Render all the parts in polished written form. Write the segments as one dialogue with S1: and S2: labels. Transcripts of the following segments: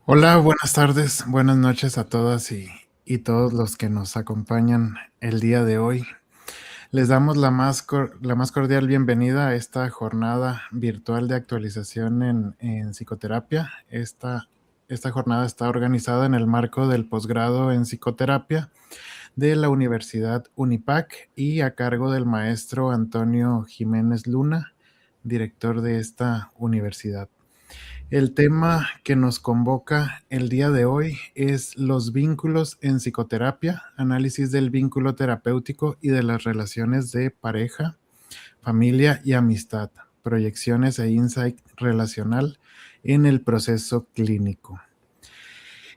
S1: Hola, buenas tardes, buenas noches a todas y todos los que nos acompañan el día de hoy. Les damos la más cordial bienvenida a esta jornada virtual de actualización en psicoterapia. Esta jornada está organizada en el marco del posgrado en psicoterapia de la Universidad Unipac y a cargo del maestro Antonio Jiménez Luna, director de esta universidad. El tema que nos convoca el día de hoy es los vínculos en psicoterapia, análisis del vínculo terapéutico y de las relaciones de pareja, familia y amistad, proyecciones e insight relacional en el proceso clínico.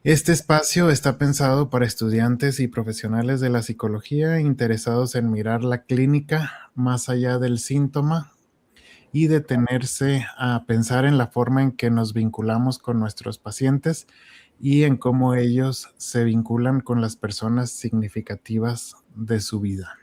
S1: Este espacio está pensado para estudiantes y profesionales de la psicología interesados en mirar la clínica más allá del síntoma y detenerse a pensar en la forma en que nos vinculamos con nuestros pacientes y en cómo ellos se vinculan con las personas significativas de su vida.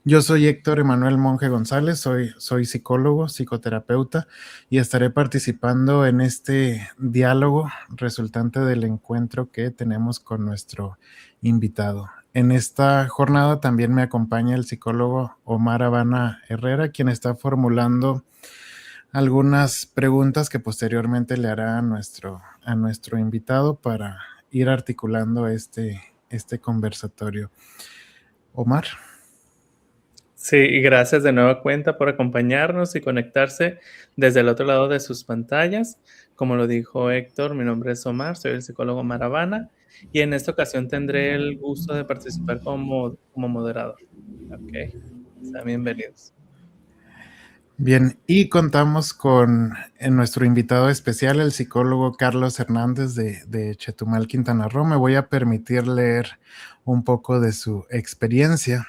S1: Yo soy Héctor Emanuel Monge González, soy psicólogo, psicoterapeuta y estaré participando en este diálogo resultante del encuentro que tenemos con nuestro invitado. En esta jornada también me acompaña el psicólogo Omar Habana Herrera, quien está formulando algunas preguntas que posteriormente le hará a nuestro invitado para ir articulando este conversatorio. Omar.
S2: Sí, y gracias de nueva cuenta por acompañarnos y conectarse desde el otro lado de sus pantallas. Como lo dijo Héctor, mi nombre es Omar, soy el psicólogo Maravana y en esta ocasión tendré el gusto de participar como moderador. Ok, sean bienvenidos.
S1: Bien, y contamos con nuestro invitado especial, el psicólogo Carlos Hernández de Chetumal, Quintana Roo. Me voy a permitir leer un poco de su experiencia.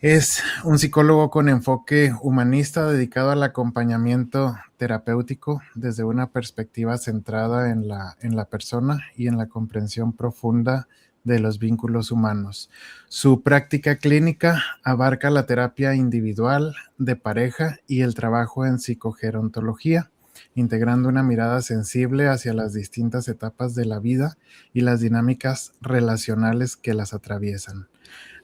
S1: Es un psicólogo con enfoque humanista dedicado al acompañamiento terapéutico desde una perspectiva centrada en la persona y en la comprensión profunda de los vínculos humanos. Su práctica clínica abarca la terapia individual, de pareja y el trabajo en psicogerontología, integrando una mirada sensible hacia las distintas etapas de la vida y las dinámicas relacionales que las atraviesan.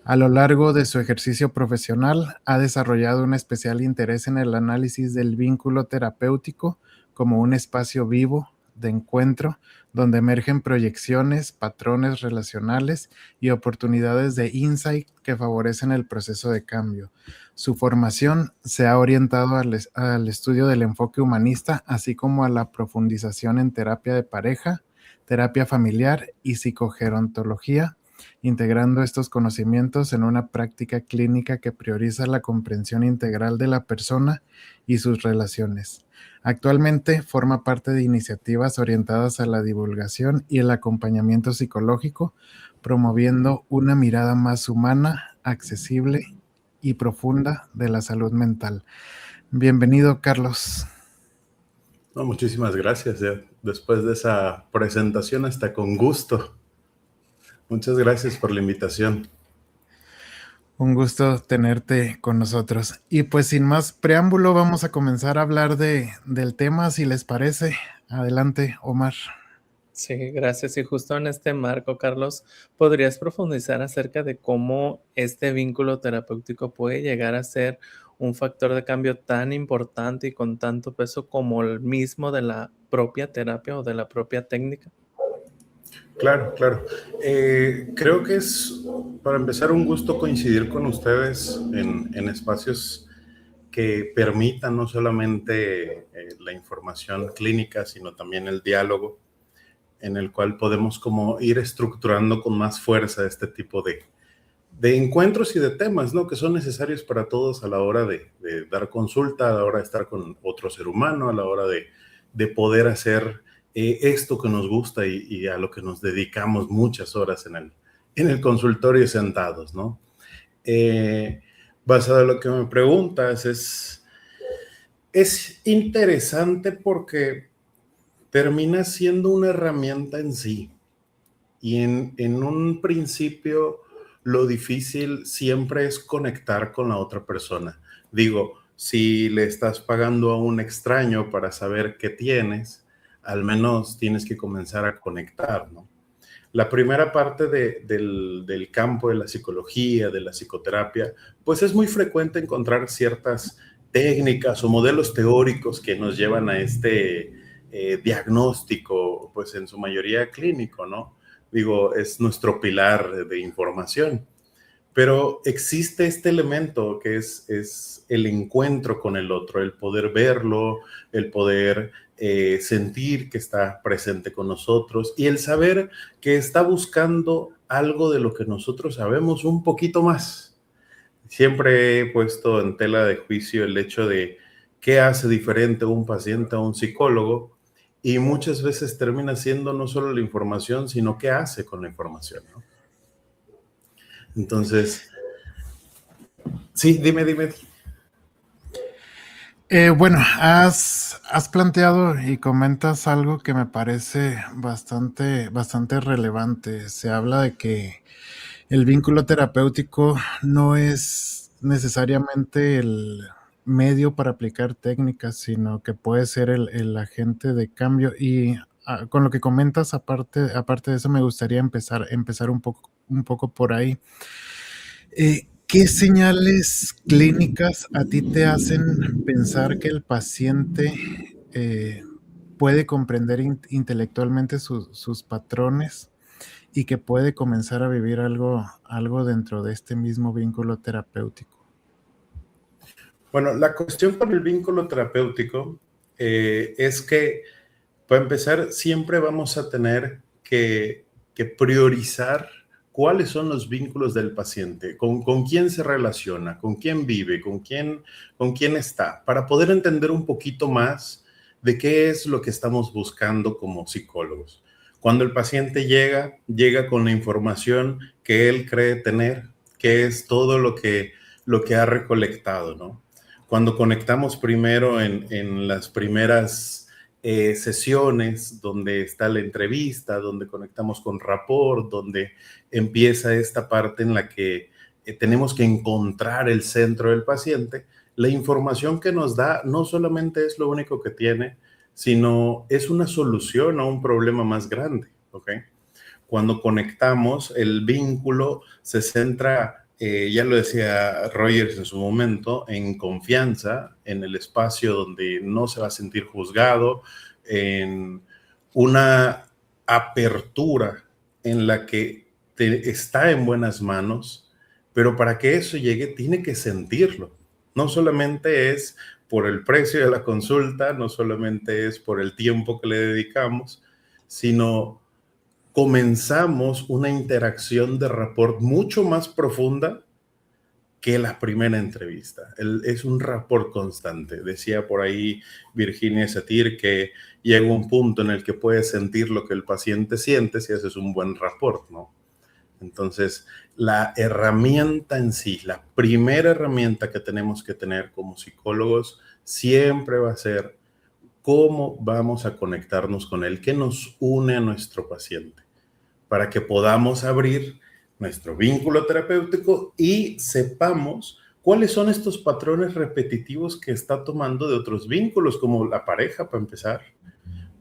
S1: A lo largo de su ejercicio profesional, ha desarrollado un especial interés en el análisis del vínculo terapéutico como un espacio vivo de encuentro donde emergen proyecciones, patrones relacionales y oportunidades de insight que favorecen el proceso de cambio. Su formación se ha orientado al estudio del enfoque humanista, así como a la profundización en terapia de pareja, terapia familiar y psicogerontología, integrando estos conocimientos en una práctica clínica que prioriza la comprensión integral de la persona y sus relaciones. Actualmente forma parte de iniciativas orientadas a la divulgación y el acompañamiento psicológico, promoviendo una mirada más humana, accesible y profunda de la salud mental. Bienvenido, Carlos.
S3: No, muchísimas gracias. Después de esa presentación, hasta con gusto. Muchas gracias por la invitación.
S1: Un gusto tenerte con nosotros. Y pues sin más preámbulo, vamos a comenzar a hablar del tema, si les parece. Adelante, Omar.
S2: Sí, gracias. Y justo en este marco, Carlos, ¿podrías profundizar acerca de cómo este vínculo terapéutico puede llegar a ser un factor de cambio tan importante y con tanto peso como el mismo de la propia terapia o de la propia técnica?
S3: Claro, claro. Creo que es, para empezar, un gusto coincidir con ustedes en espacios que permitan no solamente la información clínica, sino también el diálogo, en el cual podemos como ir estructurando con más fuerza este tipo de encuentros y de temas, ¿no? Que son necesarios para todos a la hora de dar consulta, a la hora de estar con otro ser humano, a la hora de poder hacer esto que nos gusta y a lo que nos dedicamos muchas horas en el consultorio sentados, ¿no? Eh, Basado en lo que me preguntas, es interesante porque termina siendo una herramienta en sí. Y en un principio, lo difícil siempre es conectar con la otra persona. Digo, si le estás pagando a un extraño para saber qué tienes, al menos tienes que comenzar a conectar, ¿no? La primera parte del campo de la psicología, de la psicoterapia, pues es muy frecuente encontrar ciertas técnicas o modelos teóricos que nos llevan a este diagnóstico, pues en su mayoría clínico, ¿no? Digo, es nuestro pilar de información. Pero existe este elemento que es el encuentro con el otro, el poder verlo, el poder sentir que está presente con nosotros y el saber que está buscando algo de lo que nosotros sabemos un poquito más. Siempre he puesto en tela de juicio el hecho de qué hace diferente a un paciente a un psicólogo, y muchas veces termina siendo no solo la información, sino qué hace con la información, ¿no? Entonces, sí, dime.
S1: Bueno, has planteado y comentas algo que me parece bastante relevante. Se habla de que el vínculo terapéutico no es necesariamente el medio para aplicar técnicas, sino que puede ser el agente de cambio. Y con lo que comentas, aparte de eso, me gustaría empezar un poco por ahí. ¿Qué señales clínicas a ti te hacen pensar que el paciente puede comprender intelectualmente sus patrones y que puede comenzar a vivir algo dentro de este mismo vínculo terapéutico?
S3: Bueno, la cuestión con el vínculo terapéutico es que, para empezar, siempre vamos a tener que priorizar cuáles son los vínculos del paciente, con quién se relaciona, con quién vive, con quién está, para poder entender un poquito más de qué es lo que estamos buscando como psicólogos. Cuando el paciente llega con la información que él cree tener, que es todo lo que ha recolectado, ¿no? Cuando conectamos primero en las primeras sesiones, donde está la entrevista, donde conectamos con rapport, donde empieza esta parte en la que tenemos que encontrar el centro del paciente, la información que nos da no solamente es lo único que tiene, sino es una solución a un problema más grande, ¿ok? Cuando conectamos, el vínculo se centra, ya lo decía Rogers en su momento, en confianza, en el espacio donde no se va a sentir juzgado, en una apertura en la que está en buenas manos, pero para que eso llegue tiene que sentirlo. No solamente es por el precio de la consulta, no solamente es por el tiempo que le dedicamos, sino comenzamos una interacción de rapport mucho más profunda que la primera entrevista. Es un rapport constante. Decía por ahí Virginia Satir que llega un punto en el que puedes sentir lo que el paciente siente si haces un buen rapport, ¿no? Entonces, la herramienta en sí, la primera herramienta que tenemos que tener como psicólogos siempre va a ser cómo vamos a conectarnos con él, qué nos une a nuestro paciente, para que podamos abrir nuestro vínculo terapéutico y sepamos cuáles son estos patrones repetitivos que está tomando de otros vínculos, como la pareja, para empezar.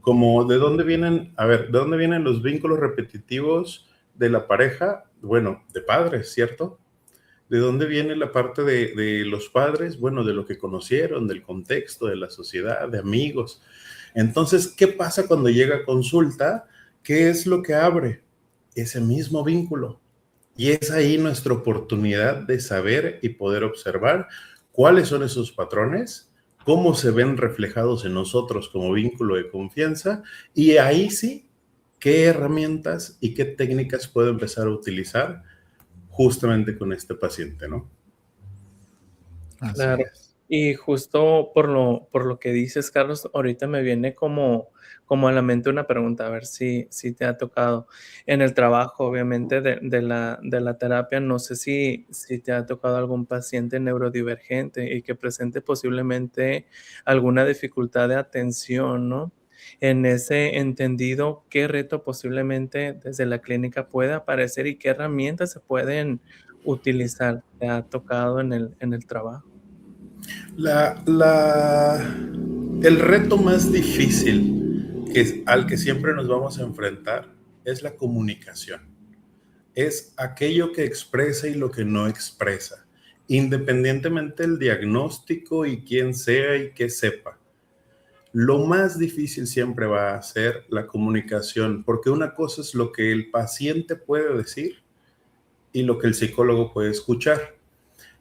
S3: Como de dónde vienen, ¿de dónde vienen los vínculos repetitivos de la pareja? Bueno, de padres, ¿cierto? ¿De dónde viene la parte de los padres? Bueno, de lo que conocieron, del contexto, de la sociedad, de amigos. Entonces, ¿qué pasa cuando llega a consulta? ¿Qué es lo que abre? Ese mismo vínculo. Y es ahí nuestra oportunidad de saber y poder observar cuáles son esos patrones, cómo se ven reflejados en nosotros como vínculo de confianza, y ahí sí, qué herramientas y qué técnicas puedo empezar a utilizar justamente con este paciente, ¿no?
S1: Así
S2: Claro.
S1: es.
S2: Y justo por lo que dices, Carlos, ahorita me viene como a la mente una pregunta, a ver si te ha tocado. En el trabajo, obviamente, de la terapia, no sé si te ha tocado algún paciente neurodivergente y que presente posiblemente alguna dificultad de atención, ¿no? En ese entendido, ¿qué reto posiblemente desde la clínica puede aparecer y qué herramientas se pueden utilizar? ¿Te ha tocado en el trabajo?
S3: El reto más difícil al que siempre nos vamos a enfrentar es la comunicación. Es aquello que expresa y lo que no expresa, independientemente del diagnóstico y quién sea y qué sepa. Lo más difícil siempre va a ser la comunicación, porque una cosa es lo que el paciente puede decir y lo que el psicólogo puede escuchar.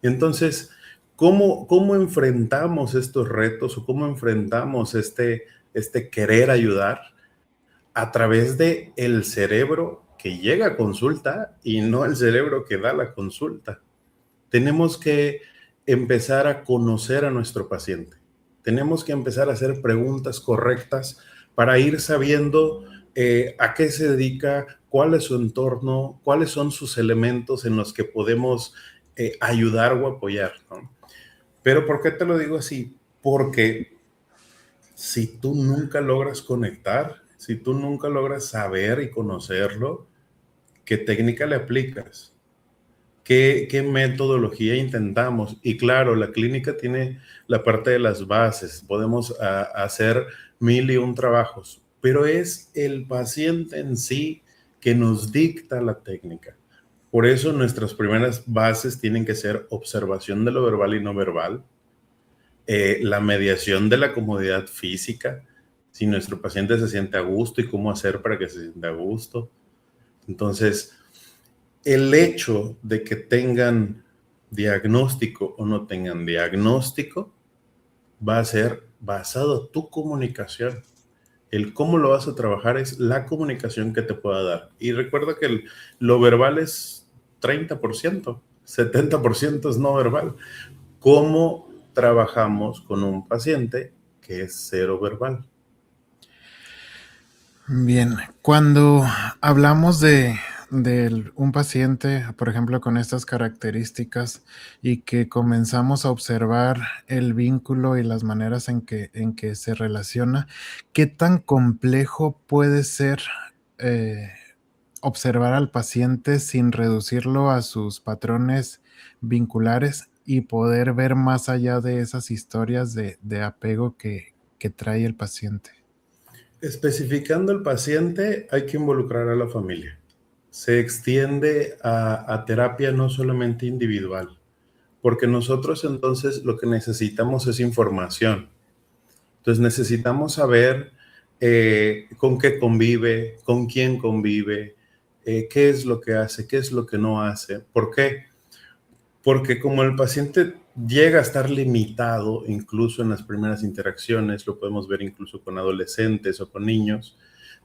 S3: Entonces, ¿cómo enfrentamos estos retos o cómo enfrentamos este querer ayudar? A través de el cerebro que llega a consulta y no el cerebro que da la consulta. Tenemos que empezar a conocer a nuestro paciente. Tenemos que empezar a hacer preguntas correctas para ir sabiendo a qué se dedica, cuál es su entorno, cuáles son sus elementos en los que podemos ayudar o apoyar, ¿no? Pero ¿por qué te lo digo así? Porque si tú nunca logras conectar, si tú nunca logras saber y conocerlo, ¿qué técnica le aplicas? ¿Qué metodología intentamos? Y claro, la clínica tiene la parte de las bases, podemos hacer 1001 trabajos, pero es el paciente en sí que nos dicta la técnica. Por eso nuestras primeras bases tienen que ser observación de lo verbal y no verbal, la mediación de la comodidad física, si nuestro paciente se siente a gusto y cómo hacer para que se sienta a gusto. Entonces, el hecho de que tengan diagnóstico o no tengan diagnóstico va a ser basado en tu comunicación. El cómo lo vas a trabajar es la comunicación que te pueda dar. Y recuerda que lo verbal es 30%, 70% es no verbal. ¿Cómo trabajamos con un paciente que es cero verbal?
S1: Bien, cuando hablamos de un paciente, por ejemplo, con estas características y que comenzamos a observar el vínculo y las maneras en que se relaciona, ¿qué tan complejo puede ser eh, observar al paciente sin reducirlo a sus patrones vinculares y poder ver más allá de esas historias de apego que trae el paciente?
S3: Especificando el paciente, hay que involucrar a la familia. Se extiende a terapia no solamente individual, porque nosotros entonces lo que necesitamos es información. Entonces necesitamos saber con qué convive, con quién convive, qué es lo que hace, qué es lo que no hace. ¿Por qué? Porque como el paciente llega a estar limitado, incluso en las primeras interacciones, lo podemos ver incluso con adolescentes o con niños,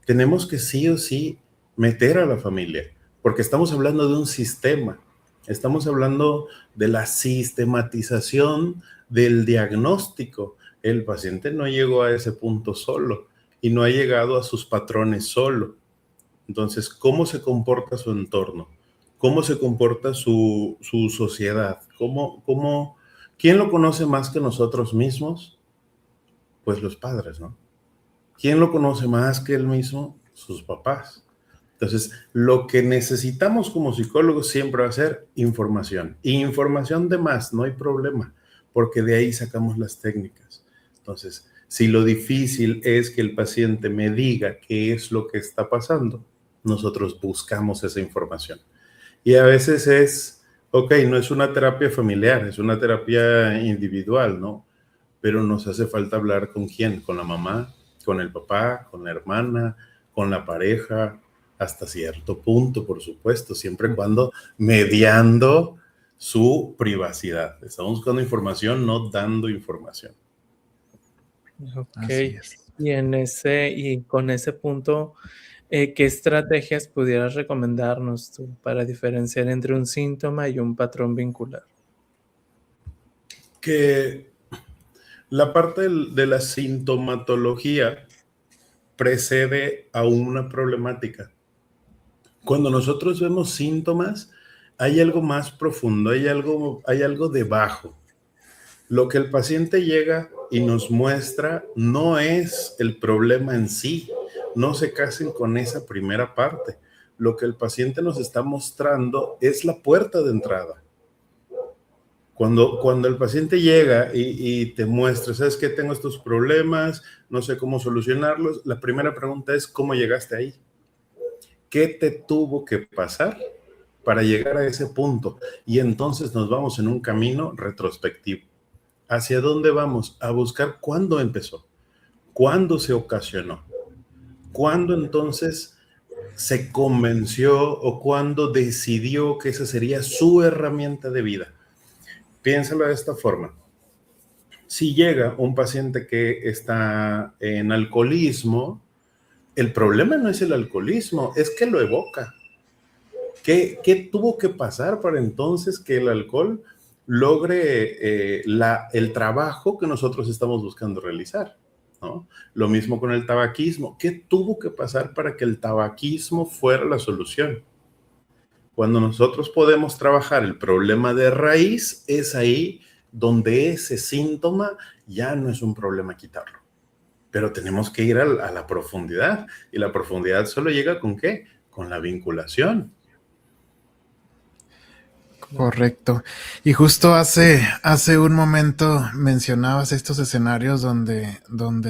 S3: tenemos que sí o sí meter a la familia, porque estamos hablando de un sistema, estamos hablando de la sistematización del diagnóstico. El paciente no llegó a ese punto solo y no ha llegado a sus patrones solo. Entonces, ¿cómo se comporta su entorno? ¿Cómo se comporta su sociedad? ¿Quién lo conoce más que nosotros mismos? Pues los padres, ¿no? ¿Quién lo conoce más que él mismo? Sus papás. Entonces, lo que necesitamos como psicólogos siempre va a ser información. Y información de más, no hay problema, porque de ahí sacamos las técnicas. Entonces, si lo difícil es que el paciente me diga qué es lo que está pasando, nosotros buscamos esa información. Y a veces es, ok, no es una terapia familiar, es una terapia individual, ¿no? Pero nos hace falta hablar con quién, con la mamá, con el papá, con la hermana, con la pareja, hasta cierto punto, por supuesto, siempre y cuando mediando su privacidad. Estamos buscando información, no dando información.
S2: Ok.
S1: Así es.
S2: Y con ese punto, ¿qué estrategias pudieras recomendarnos tú para diferenciar entre un síntoma y un patrón vincular?
S3: Que la parte de la sintomatología precede a una problemática. Cuando nosotros vemos síntomas, hay algo más profundo, hay algo debajo. Lo que el paciente llega y nos muestra no es el problema en sí. No se casen con esa primera parte. Lo que el paciente nos está mostrando es la puerta de entrada. Cuando el paciente llega y te muestra, ¿sabes qué? Tengo estos problemas, no sé cómo solucionarlos. La primera pregunta es, ¿cómo llegaste ahí? ¿Qué te tuvo que pasar para llegar a ese punto? Y entonces nos vamos en un camino retrospectivo. ¿Hacia dónde vamos? A buscar cuándo empezó, cuándo se ocasionó, cuándo entonces se convenció o cuándo decidió que esa sería su herramienta de vida. Piénsalo de esta forma. Si llega un paciente que está en alcoholismo, el problema no es el alcoholismo, es que lo evoca. ¿Qué tuvo que pasar para entonces que el alcohol logre el trabajo que nosotros estamos buscando realizar? ¿No? Lo mismo con el tabaquismo. ¿Qué tuvo que pasar para que el tabaquismo fuera la solución? Cuando nosotros podemos trabajar el problema de raíz, es ahí donde ese síntoma ya no es un problema quitarlo. Pero tenemos que ir a la profundidad. Y la profundidad solo llega ¿con qué? Con la vinculación.
S1: Correcto. Y justo hace un momento mencionabas estos escenarios donde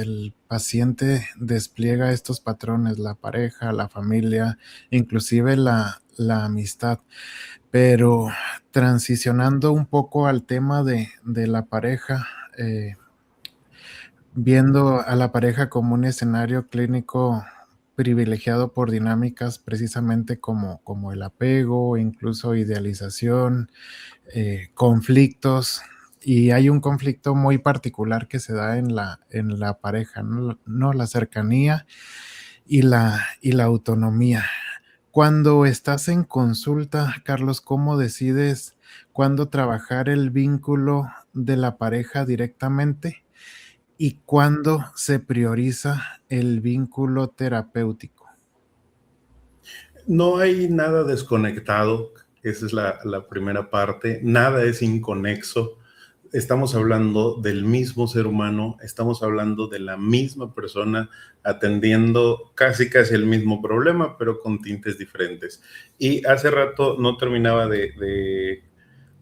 S1: el paciente despliega estos patrones, la pareja, la familia, inclusive la amistad. Pero transicionando un poco al tema de la pareja, viendo a la pareja como un escenario clínico privilegiado por dinámicas precisamente como el apego, incluso idealización, conflictos, y hay un conflicto muy particular que se da en la pareja, ¿no? La cercanía y la autonomía. Cuando estás en consulta, Carlos, ¿cómo decides cuándo trabajar el vínculo de la pareja directamente y cuándo se prioriza el vínculo terapéutico?
S3: No hay nada desconectado, esa es la primera parte, nada es inconexo. Estamos hablando del mismo ser humano, estamos hablando de la misma persona atendiendo casi el mismo problema, pero con tintes diferentes. Y hace rato no terminaba de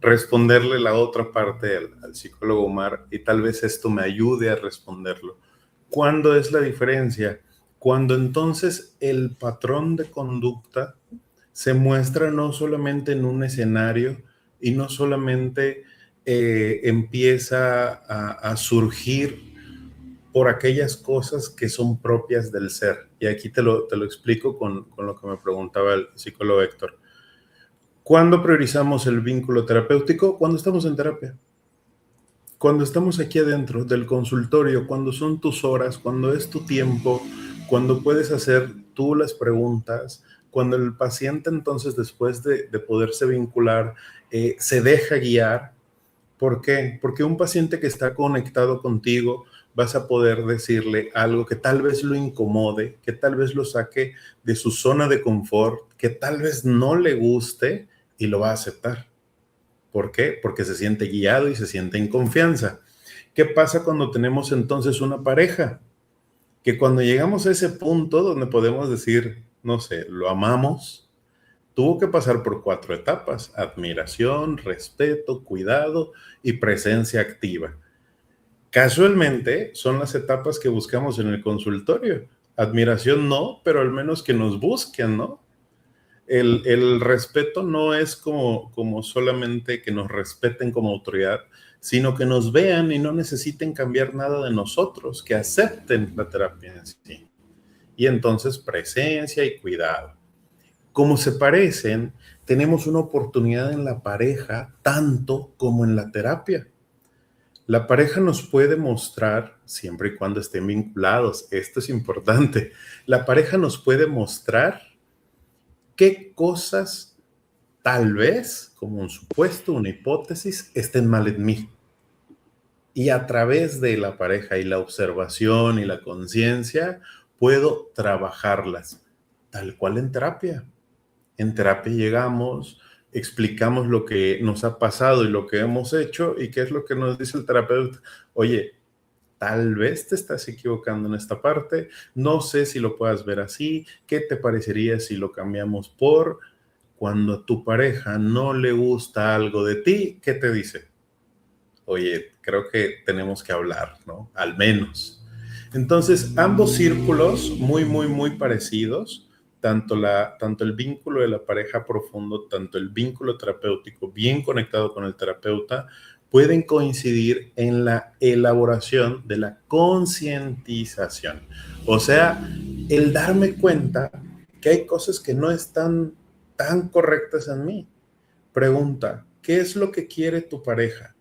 S3: responderle la otra parte al psicólogo Omar, y tal vez esto me ayude a responderlo. ¿Cuándo es la diferencia? Cuando entonces el patrón de conducta se muestra no solamente en un escenario y no solamente empieza a surgir por aquellas cosas que son propias del ser. Y aquí te lo explico con lo que me preguntaba el psicólogo Héctor. ¿Cuándo priorizamos el vínculo terapéutico? Cuando estamos en terapia. Cuando estamos aquí adentro del consultorio, cuando son tus horas, cuando es tu tiempo, cuando puedes hacer tú las preguntas, cuando el paciente entonces después de poderse vincular se deja guiar. ¿Por qué? Porque un paciente que está conectado contigo vas a poder decirle algo que tal vez lo incomode, que tal vez lo saque de su zona de confort, que tal vez no le guste y lo va a aceptar. ¿Por qué? Porque se siente guiado y se siente en confianza. ¿Qué pasa cuando tenemos entonces una pareja? Que cuando llegamos a ese punto donde podemos decir, no sé, lo amamos, tuvo que pasar por 4 etapas: admiración, respeto, cuidado y presencia activa. Casualmente son las etapas que buscamos en el consultorio. Admiración no, pero al menos que nos busquen, ¿no? El respeto no es como solamente que nos respeten como autoridad, sino que nos vean y no necesiten cambiar nada de nosotros, que acepten la terapia en sí. Y entonces presencia y cuidado. Como se parecen, tenemos una oportunidad en la pareja tanto como en la terapia. La pareja nos puede mostrar, siempre y cuando estén vinculados, esto es importante, la pareja nos puede mostrar qué cosas tal vez, como un supuesto, una hipótesis, estén mal en mí. Y a través de la pareja y la observación y la conciencia, puedo trabajarlas, tal cual en terapia. En terapia llegamos, explicamos lo que nos ha pasado y lo que hemos hecho, y qué es lo que nos dice el terapeuta. Oye, tal vez te estás equivocando en esta parte, no sé si lo puedas ver así, ¿qué te parecería si lo cambiamos por? Cuando a tu pareja no le gusta algo de ti, ¿qué te dice? oye, creo que tenemos que hablar, ¿no? Al menos. Entonces, ambos círculos muy, muy, muy parecidos, tanto el vínculo de la pareja profundo, tanto el vínculo terapéutico bien conectado con el terapeuta, pueden coincidir en la elaboración de la concientización. O sea, el darme cuenta que hay cosas que no están tan correctas en mí. Pregunta, ¿qué es lo que quiere tu pareja?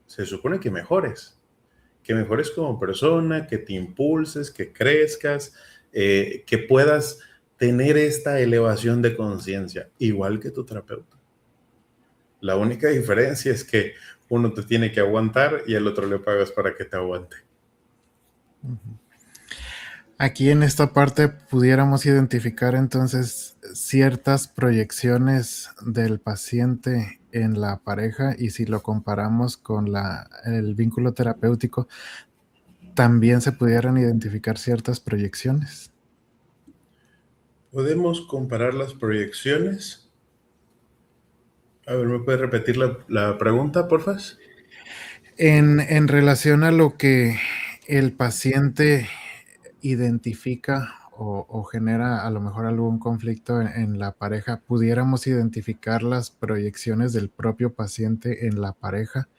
S3: Se supone que mejores como persona, que te impulses, que crezcas, que puedas tener esta elevación de conciencia, igual que tu terapeuta. La única diferencia es que uno te tiene que aguantar y al otro le pagas para que te aguante.
S1: Aquí en esta parte pudiéramos identificar entonces ciertas proyecciones del paciente en la pareja, y si lo comparamos con el vínculo terapéutico, también se pudieran identificar ciertas proyecciones.
S3: ¿Podemos comparar las proyecciones? A ver, ¿me puedes repetir la pregunta, por favor?
S1: En relación a lo que el paciente identifica o genera a lo mejor algún conflicto en la pareja, pudiéramos identificar las proyecciones del propio paciente en la pareja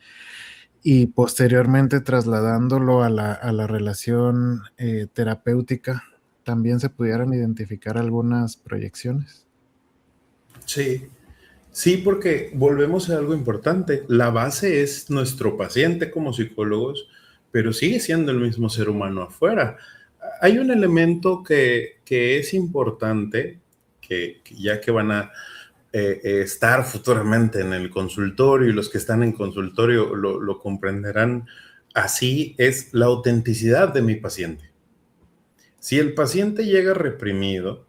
S1: y posteriormente trasladándolo a la relación terapéutica, también se pudieran identificar algunas proyecciones.
S3: Sí, sí, porque volvemos a algo importante. La base es nuestro paciente como psicólogos, pero sigue siendo el mismo ser humano afuera. Hay un elemento que es importante, que ya que van a estar futuramente en el consultorio y los que están en consultorio lo comprenderán así, es la autenticidad de mi paciente. Si el paciente llega reprimido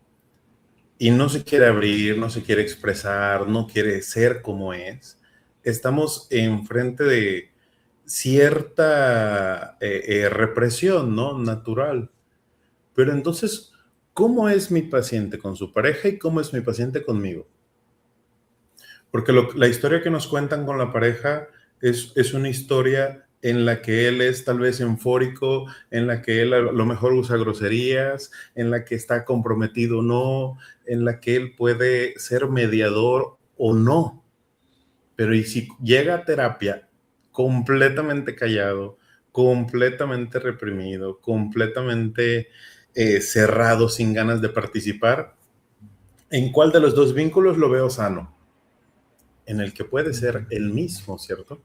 S3: y no se quiere abrir, no se quiere expresar, no quiere ser como es, estamos enfrente de cierta represión, ¿no? Natural. Pero entonces, ¿cómo es mi paciente con su pareja y cómo es mi paciente conmigo? Porque la historia que nos cuentan con la pareja es una historia en la que él es tal vez eufórico, en la que él a lo mejor usa groserías, en la que está comprometido o no, en la que él puede ser mediador o no. Pero y si llega a terapia completamente callado, completamente reprimido, completamente cerrado, sin ganas de participar, ¿en cuál de los dos vínculos lo veo sano? En el que puede ser el mismo, ¿cierto?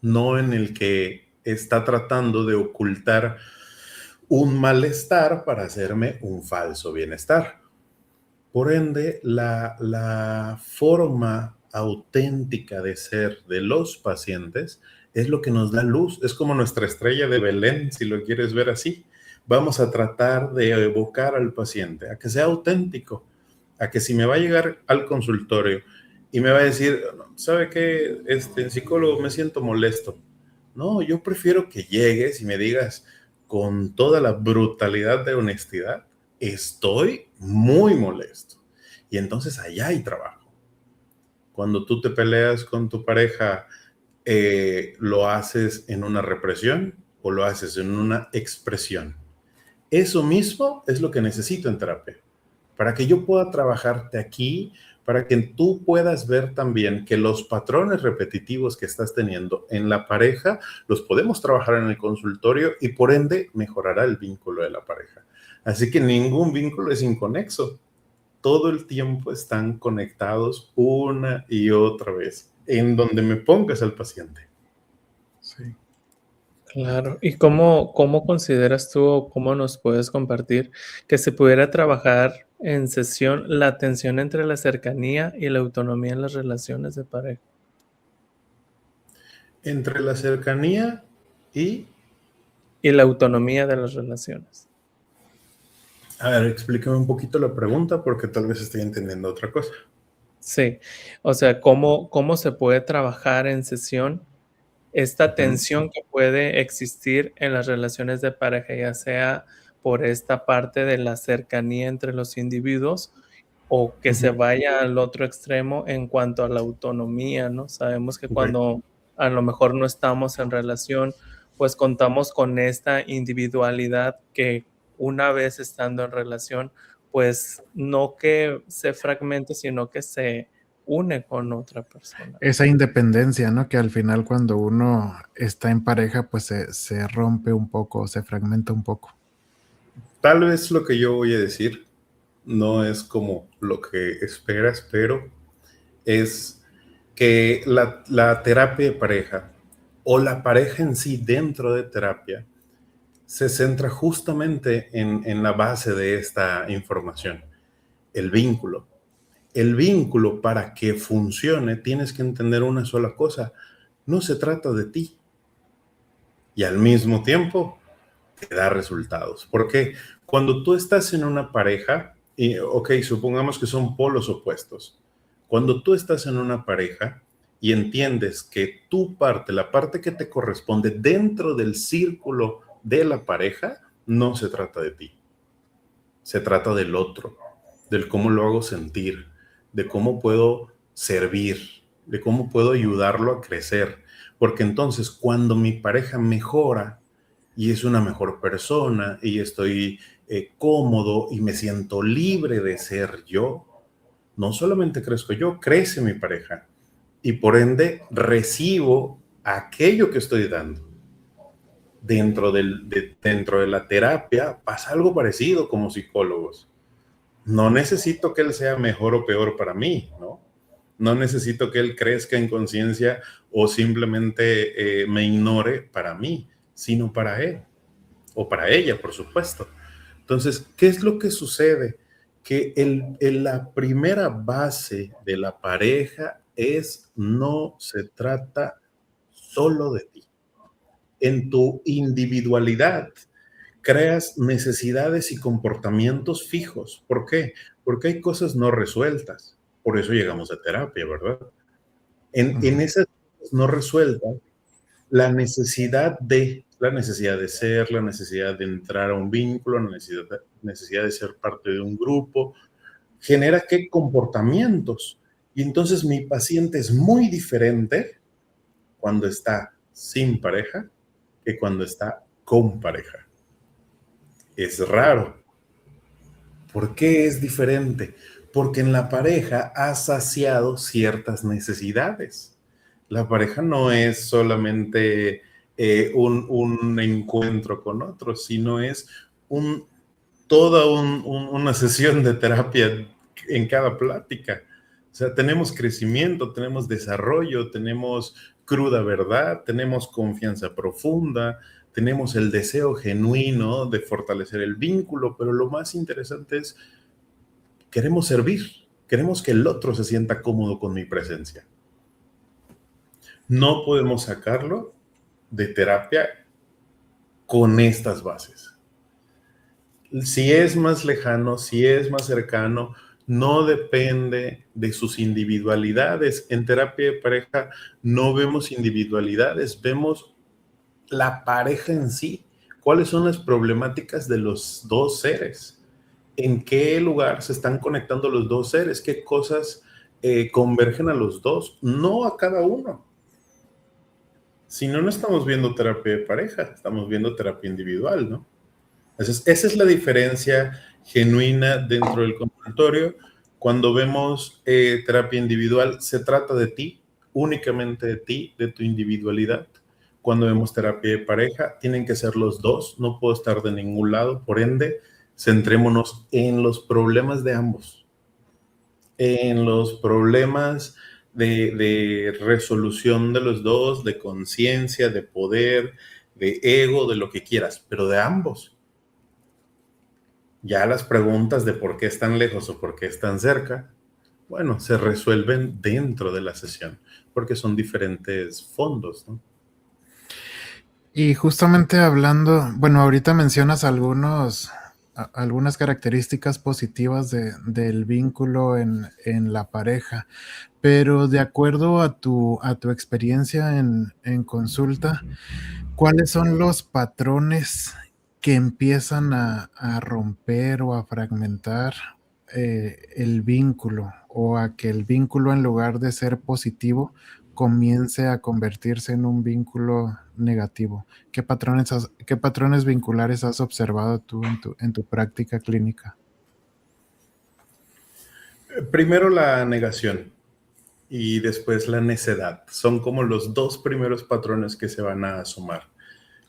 S3: No en el que está tratando de ocultar un malestar para hacerme un falso bienestar. Por ende, la forma auténtica de ser de los pacientes es lo que nos da luz, es como nuestra estrella de Belén, si lo quieres ver así. Vamos a tratar de evocar al paciente, a que sea auténtico, a que si me va a llegar al consultorio y me va a decir, ¿sabe qué? Psicólogo, me siento molesto. No, yo prefiero que llegues y me digas con toda la brutalidad de honestidad, estoy muy molesto. Y entonces allá hay trabajo. Cuando tú te peleas con tu pareja, ¿lo haces en una represión o lo haces en una expresión? Eso mismo es lo que necesito en terapia, para que yo pueda trabajarte aquí, para que tú puedas ver también que los patrones repetitivos que estás teniendo en la pareja los podemos trabajar en el consultorio y por ende mejorará el vínculo de la pareja. Así que ningún vínculo es inconexo. Todo el tiempo están conectados una y otra vez, en donde me pongas al paciente.
S1: Sí.
S2: Claro. ¿Y cómo consideras tú o cómo nos puedes compartir que se pudiera trabajar en sesión la tensión entre la cercanía y la autonomía en las relaciones de pareja?
S3: Entre la cercanía y...
S2: Y la autonomía de las relaciones.
S3: A ver, explícame un poquito la pregunta porque tal vez estoy entendiendo otra cosa.
S2: Sí. O sea, ¿cómo se puede trabajar en sesión esta tensión que puede existir en las relaciones de pareja, ya sea por esta parte de la cercanía entre los individuos o que se vaya al otro extremo en cuanto a la autonomía, ¿no? Sabemos que
S3: Ok.
S2: cuando a lo mejor no estamos en relación, pues contamos con esta individualidad que una vez estando en relación, pues no que se fragmente, sino que se une con otra persona.
S1: Esa independencia, ¿no? Que al final cuando uno está en pareja, pues se rompe un poco, se fragmenta un poco.
S3: Tal vez lo que yo voy a decir no es como lo que esperas, pero es que la terapia de pareja o la pareja en sí dentro de terapia se centra justamente en la base de esta información, el vínculo. El vínculo, para que funcione, tienes que entender una sola cosa: no se trata de ti, y al mismo tiempo te da resultados. Porque cuando tú estás en una pareja, y ok, supongamos que son polos opuestos, cuando tú estás en una pareja y entiendes que tu parte, la parte que te corresponde dentro del círculo de la pareja, no se trata de ti, se trata del otro, del cómo lo hago sentir, de cómo puedo servir, de cómo puedo ayudarlo a crecer. Porque entonces cuando mi pareja mejora y es una mejor persona y estoy cómodo y me siento libre de ser yo, no solamente crezco yo, crece mi pareja y por ende recibo aquello que estoy dando. Dentro de la terapia pasa algo parecido como psicólogos. No necesito que él sea mejor o peor para mí, ¿no? No necesito que él crezca en conciencia o simplemente me ignore para mí, sino para él o para ella, por supuesto. Entonces, ¿qué es lo que sucede? Que la primera base de la pareja es: no se trata solo de ti. En tu individualidad creas necesidades y comportamientos fijos. ¿Por qué? Porque hay cosas no resueltas. Por eso llegamos a terapia, ¿verdad? En esas cosas no resueltas, la necesidad de ser, la necesidad de entrar a un vínculo, la necesidad de ser parte de un grupo, genera qué comportamientos. Y entonces mi paciente es muy diferente cuando está sin pareja que cuando está con pareja. Es raro. ¿Por qué es diferente? Porque en la pareja ha saciado ciertas necesidades. La pareja no es solamente un encuentro con otros, sino es una sesión de terapia en cada plática. O sea, tenemos crecimiento, tenemos desarrollo, tenemos cruda verdad, tenemos confianza profunda, tenemos el deseo genuino de fortalecer el vínculo, pero lo más interesante es: queremos servir, queremos que el otro se sienta cómodo con mi presencia. No podemos sacarlo de terapia con estas bases. Si es más lejano, si es más cercano, no depende de sus individualidades. En terapia de pareja no vemos individualidades, vemos la pareja en sí. ¿Cuáles son las problemáticas de los dos seres? ¿En qué lugar se están conectando los dos seres? ¿Qué cosas convergen a los dos? No a cada uno. Si no, no estamos viendo terapia de pareja, estamos viendo terapia individual, ¿no? Entonces, esa es la diferencia genuina dentro del consultorio. Cuando vemos terapia individual, se trata de ti, únicamente de ti, de tu individualidad. Cuando vemos terapia de pareja, tienen que ser los dos, no puedo estar de ningún lado, por ende, centrémonos en los problemas de ambos, en los problemas de resolución de los dos, de conciencia, de poder, de ego, de lo que quieras, pero de ambos. Ya las preguntas de por qué están lejos o por qué están cerca, bueno, se resuelven dentro de la sesión, porque son diferentes fondos, ¿no?
S1: Y justamente hablando, bueno, ahorita mencionas algunas características positivas del vínculo en la pareja, pero de acuerdo a tu experiencia en consulta, ¿cuáles son los patrones que empiezan a romper o a fragmentar el vínculo, o a que el vínculo, en lugar de ser positivo, comience a convertirse en un vínculo negativo? ¿Qué patrones vinculares has observado tú en tu práctica clínica?
S3: Primero la negación y después la necedad. Son como los dos primeros patrones que se van a asomar.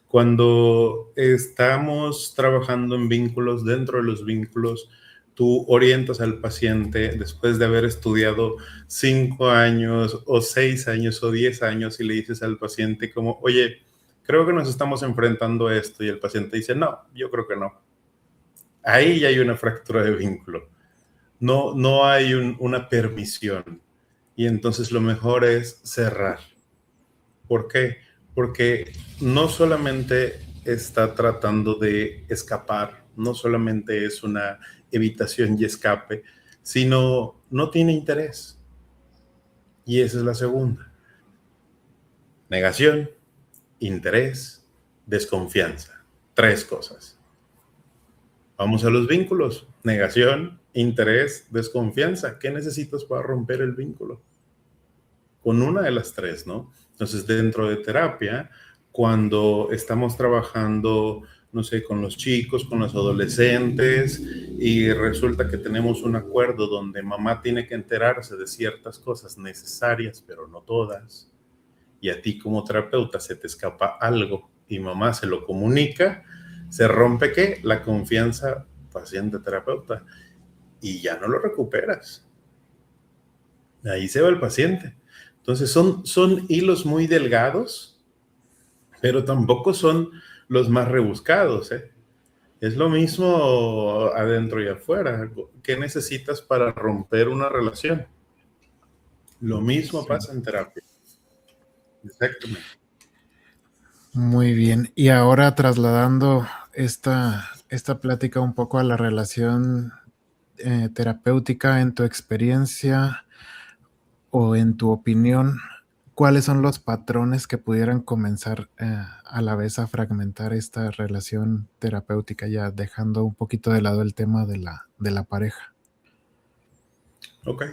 S3: Cuando estamos trabajando en vínculos, dentro de los vínculos, tú orientas al paciente después de haber estudiado 5 años o 6 años o 10 años y le dices al paciente como, oye, creo que nos estamos enfrentando a esto, y el paciente dice, no, yo creo que no. Ahí ya hay una fractura de vínculo. No hay una permisión. Y entonces lo mejor es cerrar. ¿Por qué? Porque no solamente está tratando de escapar, no solamente es una evitación y escape, sino no tiene interés. Y esa es la segunda. Negación, interés, desconfianza. 3 cosas. Vamos a los vínculos. Negación, interés, desconfianza. ¿Qué necesitas para romper el vínculo? Con una de las 3, ¿no? Entonces, dentro de terapia, cuando estamos trabajando, no sé, con los chicos, con los adolescentes, y resulta que tenemos un acuerdo donde mamá tiene que enterarse de ciertas cosas necesarias, pero no todas, y a ti como terapeuta se te escapa algo y mamá se lo comunica, se rompe ¿qué? La confianza paciente-terapeuta, y ya no lo recuperas. Ahí se va el paciente. Entonces son hilos muy delgados, pero tampoco son los más rebuscados, ¿eh? Es lo mismo adentro y afuera. ¿Qué necesitas para romper una relación? Lo mismo
S1: Sí.
S3: pasa en terapia. Exactamente.
S1: Muy bien. Y ahora trasladando esta plática un poco a la relación terapéutica, en tu experiencia o en tu opinión, ¿cuáles son los patrones que pudieran comenzar a la vez a fragmentar esta relación terapéutica, ya dejando un poquito de lado el tema de la pareja?
S3: Ok.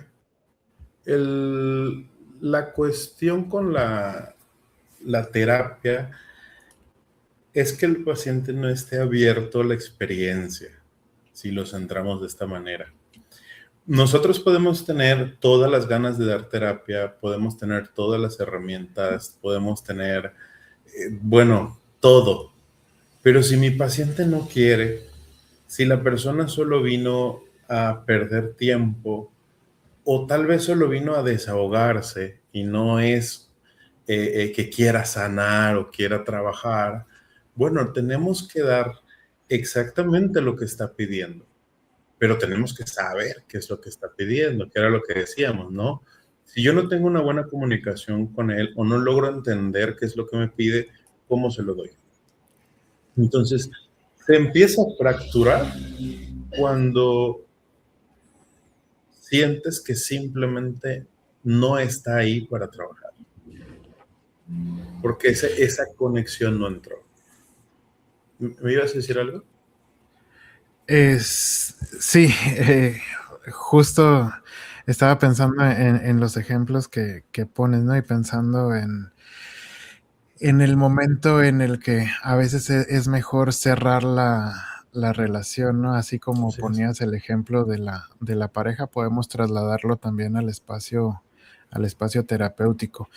S3: La cuestión con la terapia es que el paciente no esté abierto a la experiencia, si lo centramos de esta manera. Nosotros podemos tener todas las ganas de dar terapia, podemos tener todas las herramientas, podemos tener, bueno, todo. Pero si mi paciente no quiere, si la persona solo vino a perder tiempo o tal vez solo vino a desahogarse y no es que quiera sanar o quiera trabajar, bueno, tenemos que dar exactamente lo que está pidiendo, pero tenemos que saber qué es lo que está pidiendo, que era lo que decíamos, ¿no? Si yo no tengo una buena comunicación con él o no logro entender qué es lo que me pide, ¿cómo se lo doy? Entonces, se empieza a fracturar cuando sientes que simplemente no está ahí para trabajar, porque esa conexión no entró. ¿Me ibas a decir algo?
S1: Sí, justo estaba pensando en los ejemplos que pones, ¿no? Y pensando en el momento en el que a veces es mejor cerrar la relación, ¿no? Así como
S3: Así es.
S1: ponías el ejemplo de la pareja, podemos trasladarlo también al espacio terapéutico.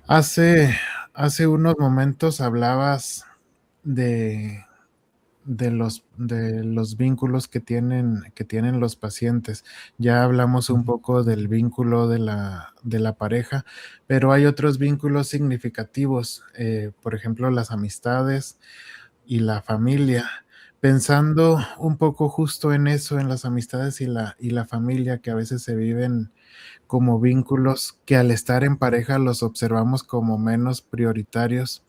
S1: Hace, hace unos momentos hablabas de de los vínculos que tienen los pacientes. Ya hablamos un poco del vínculo de la pareja, pero hay otros vínculos significativos, por ejemplo, las amistades y la familia. Pensando un poco justo en eso, en las amistades y la familia, que a veces se viven como vínculos que al estar en pareja los observamos como menos prioritarios.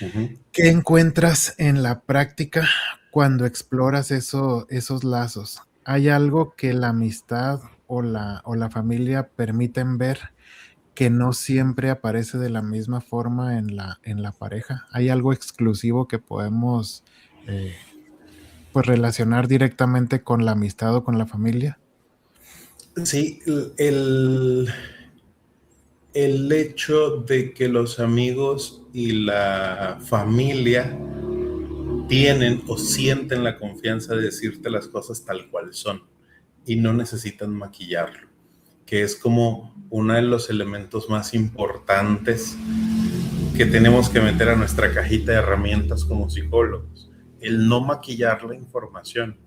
S3: Uh-huh.
S1: ¿Qué encuentras en la práctica cuando exploras esos lazos? ¿Hay algo que la amistad o la familia permiten ver que no siempre aparece de la misma forma en la pareja? ¿Hay algo exclusivo que podemos eh, pues relacionar directamente con la amistad o con la familia?
S3: Sí, el hecho de que los amigos y la familia tienen o sienten la confianza de decirte las cosas tal cual son y no necesitan maquillarlo, que es como uno de los elementos más importantes que tenemos que meter a nuestra cajita de herramientas como psicólogos, el no maquillar la información.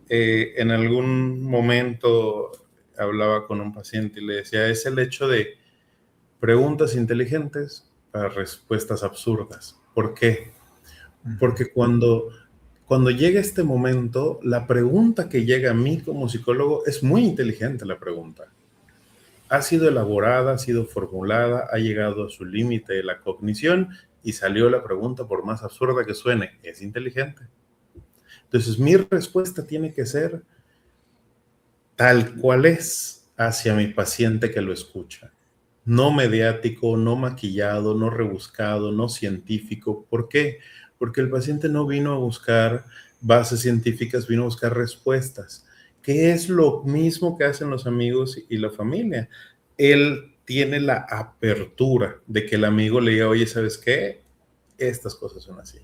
S3: En algún momento hablaba con un paciente y le decía, es el hecho de preguntas inteligentes para respuestas absurdas. ¿Por qué? Porque cuando llega este momento, la pregunta que llega a mí como psicólogo es muy inteligente la pregunta. Ha sido elaborada, ha sido formulada, ha llegado a su límite de la cognición y salió la pregunta, por más absurda que suene, es inteligente. Entonces, mi respuesta tiene que ser tal cual es hacia mi paciente que lo escucha. No mediático, no maquillado, no rebuscado, no científico. ¿Por qué? Porque el paciente no vino a buscar bases científicas, vino a buscar respuestas, que es lo mismo que hacen los amigos y la familia. Él tiene la apertura de que el amigo le diga, oye, ¿sabes qué? Estas cosas son así.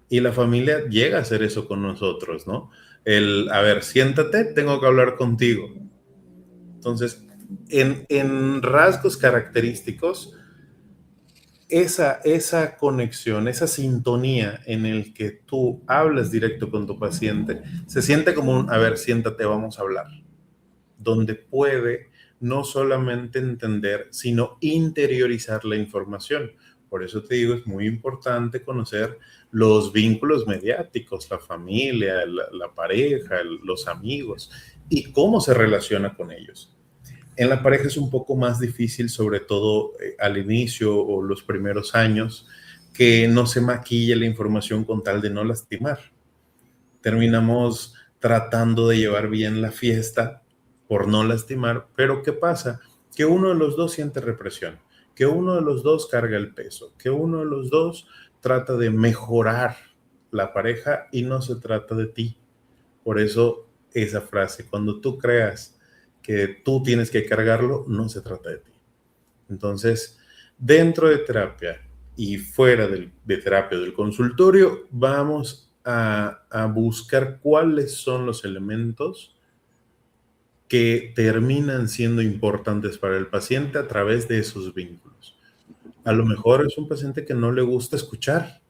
S3: Y la familia llega a hacer eso con nosotros, ¿no? A ver, siéntate, tengo que hablar contigo. Entonces, en rasgos característicos, esa conexión, esa sintonía en el que tú hablas directo con tu paciente, se siente como a ver, siéntate, vamos a hablar, donde puede no solamente entender, sino interiorizar la información. Por eso te digo, es muy importante conocer los vínculos mediáticos, la familia, la pareja, los amigos y cómo se relaciona con ellos. En la pareja es un poco más difícil, sobre todo al inicio o los primeros años, que no se maquille la información con tal de no lastimar. Terminamos tratando de llevar bien la fiesta por no lastimar, pero ¿qué pasa? Que uno de los dos siente represión, que uno de los dos carga el peso, que uno de los dos trata de mejorar la pareja y no se trata de ti. Por eso esa frase, cuando tú creas que tú tienes que cargarlo, no se trata de ti. Entonces, dentro de terapia y fuera de terapia del consultorio, vamos a buscar cuáles son los elementos que terminan siendo importantes para el paciente a través de esos vínculos. A lo mejor es un paciente que no le gusta escuchar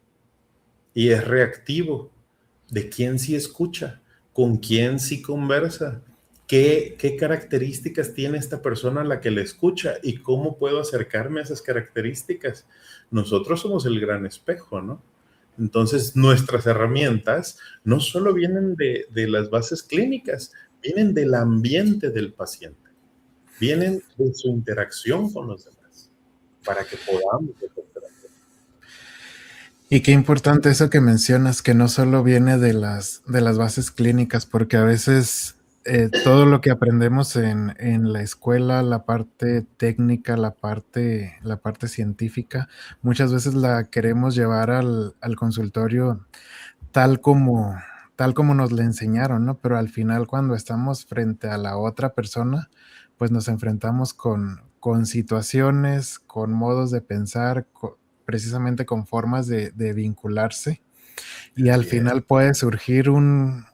S3: y es reactivo. ¿De quién sí escucha? ¿Con quién sí conversa? ¿Qué características tiene esta persona a la que le escucha? ¿Y cómo puedo acercarme a esas características? Nosotros somos el gran espejo, ¿no? Entonces, nuestras herramientas no solo vienen de las bases clínicas, vienen del ambiente del paciente, vienen de su interacción con los demás, para que podamos detectar.
S1: Y qué importante eso que mencionas, que no solo viene de las bases clínicas, porque a veces todo lo que aprendemos en la escuela, la parte técnica, la parte científica, muchas veces la queremos llevar al consultorio tal como, tal como nos la enseñaron, ¿no? Pero al final, cuando estamos frente a la otra persona, pues nos enfrentamos con situaciones, con modos de pensar, precisamente con formas de vincularse, y al final puede surgir un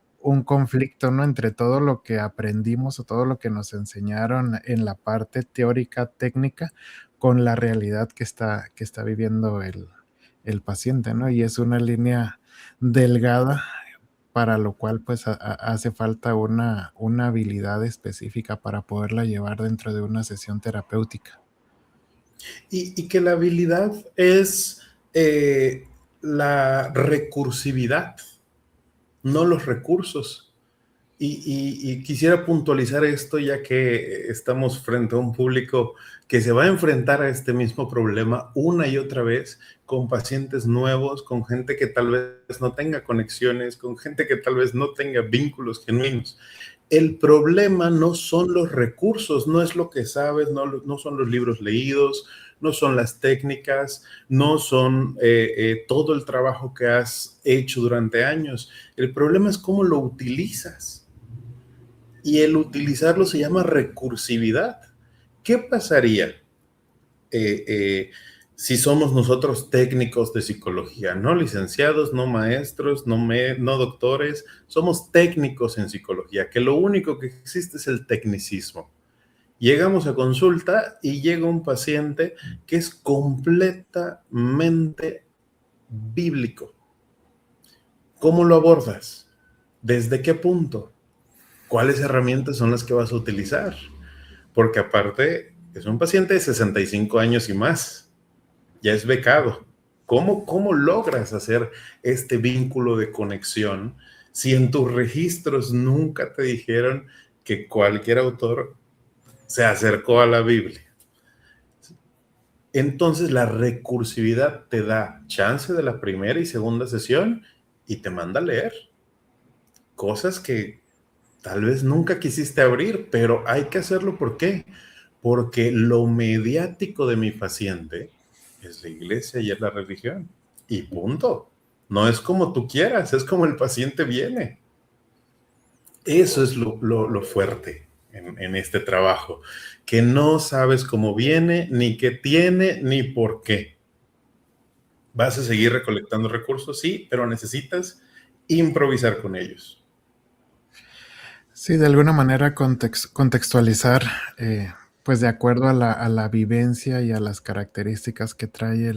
S1: conflicto, ¿no? Entre todo lo que aprendimos o todo lo que nos enseñaron en la parte teórica, técnica, con la realidad que está viviendo el paciente, ¿no? Y es una línea delgada, para lo cual pues hace falta una habilidad específica para poderla llevar dentro de una sesión terapéutica.
S3: Y que la habilidad es la recursividad, no los recursos. Y quisiera puntualizar esto, ya que estamos frente a un público que se va a enfrentar a este mismo problema una y otra vez, con pacientes nuevos, con gente que tal vez no tenga conexiones, con gente que tal vez no tenga vínculos genuinos. El problema no son los recursos, no es lo que sabes, no son los libros leídos, no son las técnicas, no son todo el trabajo que has hecho durante años. El problema es cómo lo utilizas. Y el utilizarlo se llama recursividad. ¿Qué pasaría si somos nosotros técnicos de psicología, no licenciados, no maestros, no doctores, somos técnicos en psicología, que lo único que existe es el tecnicismo. Llegamos a consulta y llega un paciente que es completamente bíblico. ¿Cómo lo abordas? ¿Desde qué punto? ¿Cuáles herramientas son las que vas a utilizar? Porque aparte es un paciente de 65 años y más. Ya es becado. ¿Cómo logras hacer este vínculo de conexión si en tus registros nunca te dijeron que cualquier autor se acercó a la Biblia? Entonces la recursividad te da chance de la primera y segunda sesión y te manda a leer cosas que tal vez nunca quisiste abrir, pero hay que hacerlo. ¿Por qué? Porque lo mediático de mi paciente es la iglesia y es la religión. Y punto. No es como tú quieras, es como el paciente viene. Eso es lo fuerte en este trabajo, que no sabes cómo viene, ni qué tiene, ni por qué. Vas a seguir recolectando recursos, sí, pero necesitas improvisar con ellos.
S1: Sí, de alguna manera contextualizar, pues de acuerdo a la vivencia y a las características que trae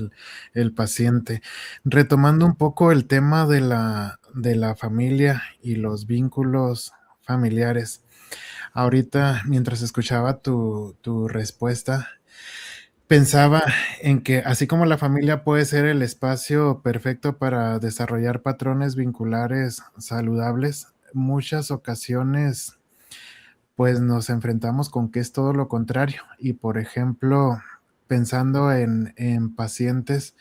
S1: el paciente. Retomando un poco el tema de la familia y los vínculos familiares. Ahorita, mientras escuchaba tu respuesta, pensaba en que así como la familia puede ser el espacio perfecto para desarrollar patrones vinculares saludables, muchas ocasiones pues nos enfrentamos con que es todo lo contrario. Y por ejemplo, pensando en pacientes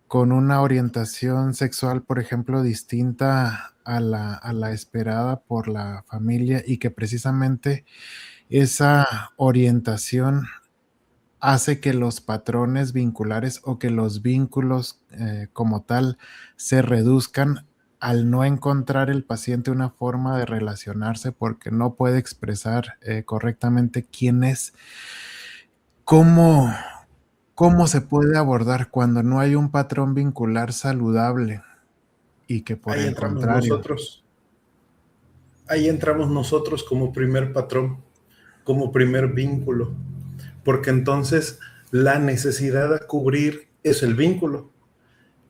S1: con una orientación sexual, por ejemplo, distinta a la esperada por la familia y que precisamente esa orientación hace que los patrones vinculares o que los vínculos como tal se reduzcan al no encontrar el paciente una forma de relacionarse porque no puede expresar correctamente quién es. ¿Cómo, ¿Cómo se puede abordar cuando no hay un patrón vincular saludable y que por
S3: Ahí
S1: el
S3: entramos
S1: contrario?
S3: nosotros. Ahí entramos nosotros como primer patrón, como primer vínculo, porque entonces la necesidad a cubrir es el vínculo,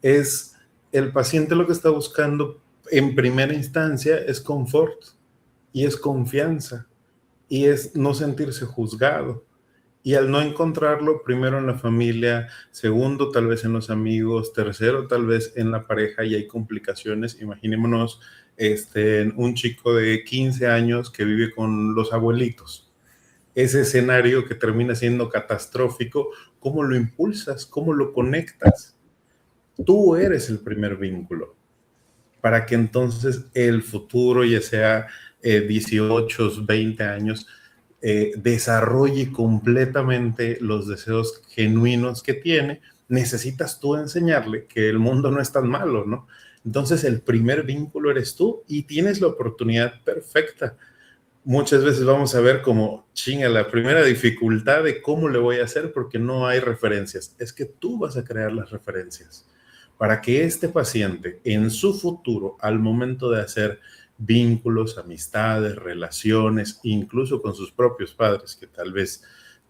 S3: es el paciente lo que está buscando en primera instancia es confort y es confianza y es no sentirse juzgado. Y al no encontrarlo, primero en la familia, segundo tal vez en los amigos, tercero tal vez en la pareja y hay complicaciones. Imaginémonos un chico de 15 años que vive con los abuelitos. Ese escenario que termina siendo catastrófico, ¿cómo lo impulsas? ¿Cómo lo conectas? Tú eres el primer vínculo para que entonces el futuro, ya sea 18, 20 años, desarrolle completamente los deseos genuinos que tiene. Necesitas tú enseñarle que el mundo no es tan malo, ¿no? Entonces el primer vínculo eres tú y tienes la oportunidad perfecta. Muchas veces vamos a ver como, chinga, la primera dificultad de cómo le voy a hacer porque no hay referencias. Es que tú vas a crear las referencias para que este paciente en su futuro, al momento de hacer vínculos, amistades, relaciones, incluso con sus propios padres, que tal vez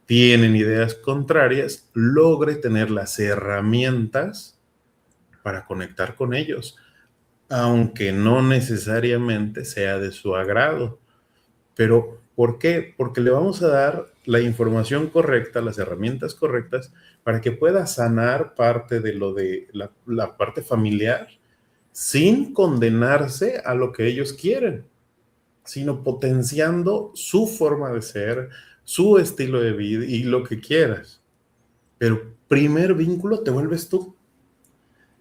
S3: tienen ideas contrarias, logre tener las herramientas para conectar con ellos, aunque no necesariamente sea de su agrado. Pero, ¿por qué? Porque le vamos a dar la información correcta, las herramientas correctas, para que pueda sanar parte de lo de la parte familiar sin condenarse a lo que ellos quieren, sino potenciando su forma de ser, su estilo de vida y lo que quieras. Pero primer vínculo te vuelves tú.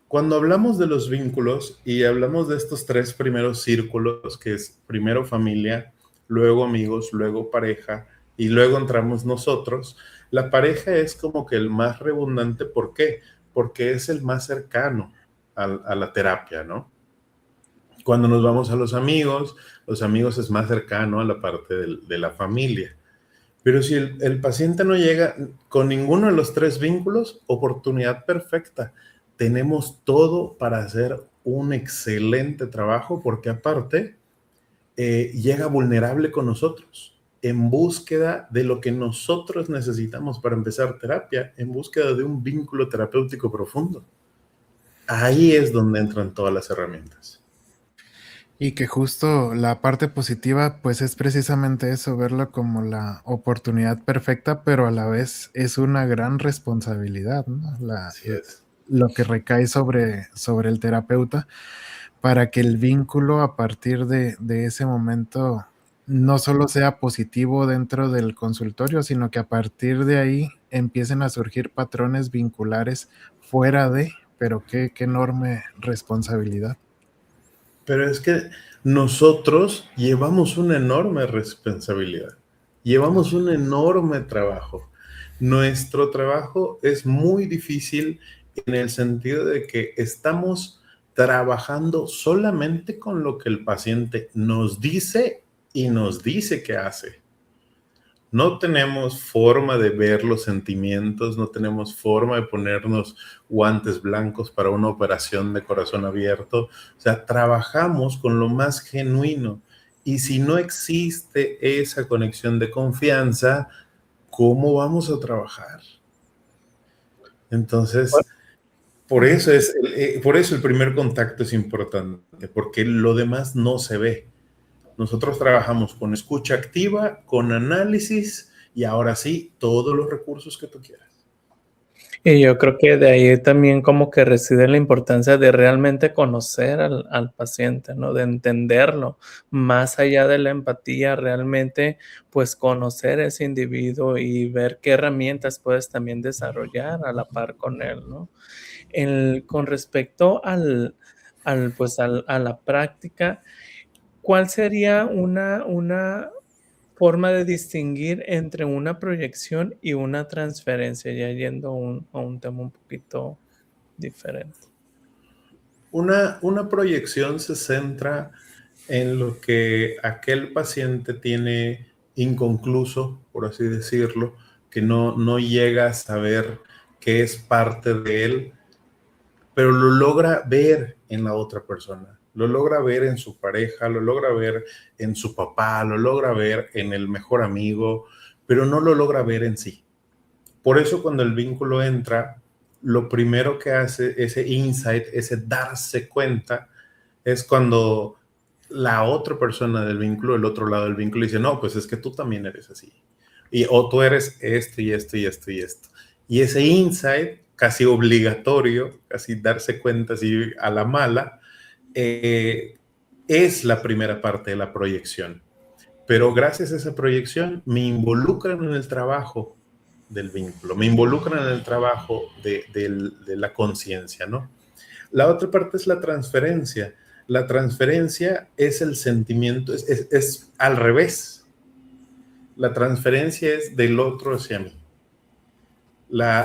S3: Cuando hablamos de los vínculos y hablamos de estos tres primeros círculos, que es primero familia, luego amigos, luego pareja y luego entramos nosotros, la pareja es como que el más redundante. ¿Por qué? Porque es el más cercano a la terapia, ¿no? Cuando nos vamos a los amigos es más cercano a la parte de la familia. Pero si el paciente no llega con ninguno de los tres vínculos, oportunidad perfecta. Tenemos todo para hacer un excelente trabajo porque aparte llega vulnerable con nosotros, en búsqueda de lo que nosotros necesitamos para empezar terapia, en búsqueda de un vínculo terapéutico profundo. Ahí es donde entran todas las herramientas.
S1: Y que justo la parte positiva, pues es precisamente eso, verlo como la oportunidad perfecta, pero a la vez es una gran responsabilidad, ¿no?
S3: Así es.
S1: Lo que recae sobre el terapeuta para que el vínculo a partir de ese momento no solo sea positivo dentro del consultorio, sino que a partir de ahí empiecen a surgir patrones vinculares fuera de, pero qué enorme responsabilidad.
S3: Pero es que nosotros llevamos una enorme responsabilidad, llevamos un enorme trabajo. Nuestro trabajo es muy difícil en el sentido de que estamos trabajando solamente con lo que el paciente nos dice y nos dice que hace. No tenemos forma de ver los sentimientos, no tenemos forma de ponernos guantes blancos para una operación de corazón abierto. O sea, trabajamos con lo más genuino. Y si no existe esa conexión de confianza, ¿cómo vamos a trabajar? Entonces, por eso el primer contacto es importante, porque lo demás no se ve. Nosotros trabajamos con escucha activa, con análisis y ahora sí, todos los recursos que tú quieras.
S2: Y yo creo que de ahí también como que reside la importancia de realmente conocer al paciente, ¿no? De entenderlo, más allá de la empatía, realmente pues conocer a ese individuo y ver qué herramientas puedes también desarrollar a la par con él, ¿no? Con respecto a la práctica, ¿cuál sería una forma de distinguir entre una proyección y una transferencia? Ya yendo a un tema un poquito diferente.
S3: Una proyección se centra en lo que aquel paciente tiene inconcluso, por así decirlo, que no llega a saber que es parte de él, pero lo logra ver en la otra persona, lo logra ver en su pareja, lo logra ver en su papá, lo logra ver en el mejor amigo, pero no lo logra ver en sí. Por eso cuando el vínculo entra, lo primero que hace ese insight, ese darse cuenta, es cuando la otra persona del vínculo, el otro lado del vínculo, dice, no, pues es que tú también eres así. O tú eres esto y esto y esto y esto. Y ese insight, casi obligatorio, casi darse cuenta así a la mala, es la primera parte de la proyección. Pero gracias a esa proyección me involucran en el trabajo del vínculo, me involucran en el trabajo de la conciencia, ¿no? La otra parte es la transferencia. La transferencia es el sentimiento, es al revés. La transferencia es del otro hacia mí.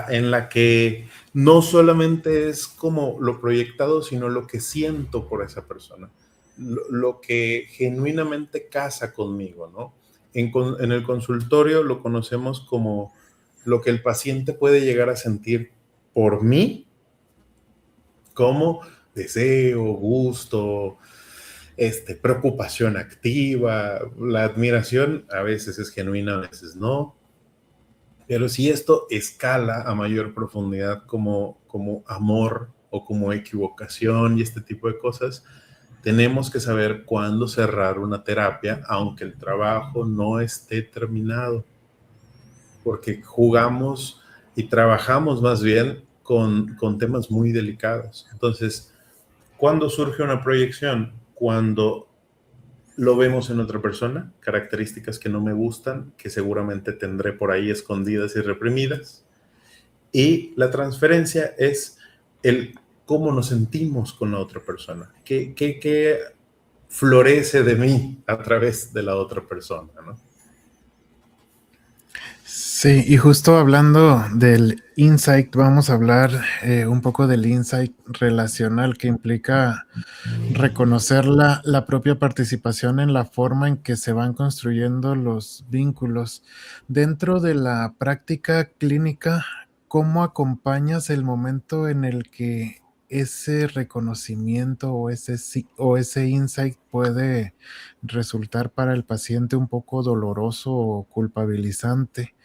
S3: En la que no solamente es como lo proyectado, sino lo que siento por esa persona, lo que genuinamente casa conmigo, ¿no? En el consultorio lo conocemos como lo que el paciente puede llegar a sentir por mí, como deseo, gusto, preocupación activa. La admiración a veces es genuina, a veces no. Pero si esto escala a mayor profundidad como amor o como equivocación y este tipo de cosas, tenemos que saber cuándo cerrar una terapia, aunque el trabajo no esté terminado, porque jugamos y trabajamos más bien con temas muy delicados. Entonces, ¿cuándo surge una proyección? Cuando lo vemos en otra persona, características que no me gustan, que seguramente tendré por ahí escondidas y reprimidas. Y la transferencia es el cómo nos sentimos con la otra persona, qué florece de mí a través de la otra persona, ¿no?
S1: Sí, y justo hablando del insight, vamos a hablar un poco del insight relacional que implica reconocer la propia participación en la forma en que se van construyendo los vínculos. Dentro de la práctica clínica, ¿cómo acompañas el momento en el que ese reconocimiento o ese insight puede resultar para el paciente un poco doloroso o culpabilizante?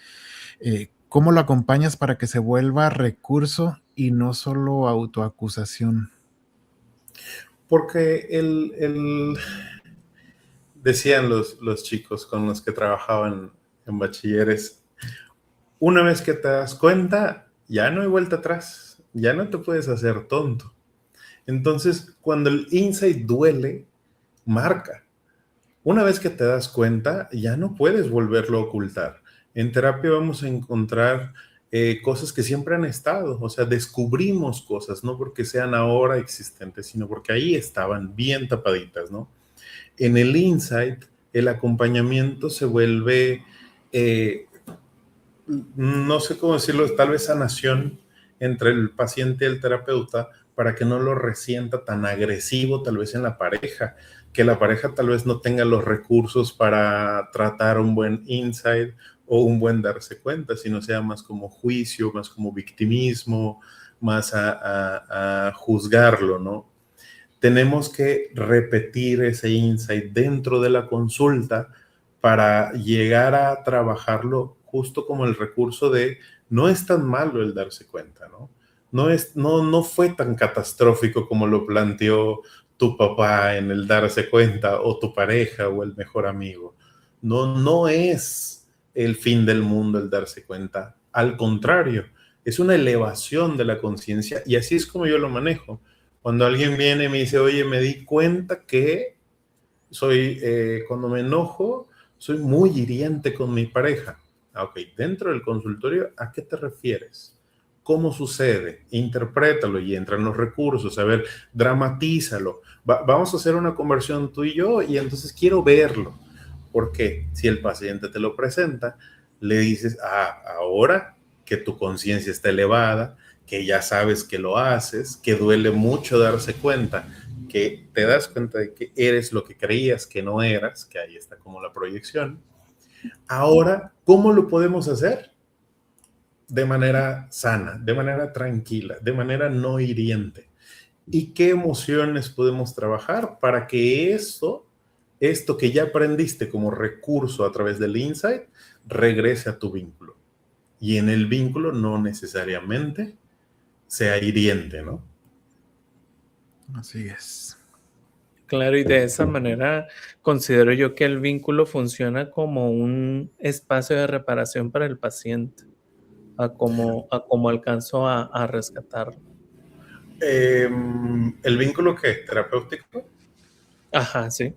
S1: ¿Cómo lo acompañas para que se vuelva recurso y no solo autoacusación?
S3: Porque decían los chicos con los que trabajaban en bachilleres, una vez que te das cuenta, ya no hay vuelta atrás, ya no te puedes hacer tonto. Entonces, cuando el insight duele, marca. Una vez que te das cuenta, ya no puedes volverlo a ocultar. En terapia vamos a encontrar cosas que siempre han estado, o sea, descubrimos cosas, no porque sean ahora existentes, sino porque ahí estaban bien tapaditas, ¿no? En el insight, el acompañamiento se vuelve, eh, no sé cómo decirlo, tal vez sanación entre el paciente y el terapeuta para que no lo resienta tan agresivo tal vez en la pareja, que la pareja tal vez no tenga los recursos para tratar un buen insight o un buen darse cuenta, sino sea más como juicio, más como victimismo, más a juzgarlo, ¿no? Tenemos que repetir ese insight dentro de la consulta para llegar a trabajarlo justo como el recurso de no es tan malo el darse cuenta, ¿no? No fue tan catastrófico como lo planteó tu papá en el darse cuenta o tu pareja o el mejor amigo. No es el fin del mundo el darse cuenta. Al contrario, es una elevación de la conciencia y así es como yo lo manejo. Cuando alguien viene y me dice, oye, me di cuenta que cuando me enojo, soy muy hiriente con mi pareja. Ok, dentro del consultorio, ¿a qué te refieres? ¿Cómo sucede? Interprétalo y entran los recursos. A ver, dramatízalo. Vamos a hacer una conversión tú y yo y entonces quiero verlo. Porque si el paciente te lo presenta, le dices, ahora que tu conciencia está elevada, que ya sabes que lo haces, que duele mucho darse cuenta, que te das cuenta de que eres lo que creías que no eras, que ahí está como la proyección. Ahora, ¿cómo lo podemos hacer? De manera sana, de manera tranquila, de manera no hiriente. ¿Y qué emociones podemos trabajar para que esto que ya aprendiste como recurso a través del insight, regrese a tu vínculo? Y en el vínculo no necesariamente sea hiriente, ¿no?
S1: Así es.
S2: Claro, y de esa manera considero yo que el vínculo funciona como un espacio de reparación para el paciente, a como alcanzó a rescatarlo.
S3: ¿El vínculo qué? ¿Terapéutico?
S2: Ajá, sí.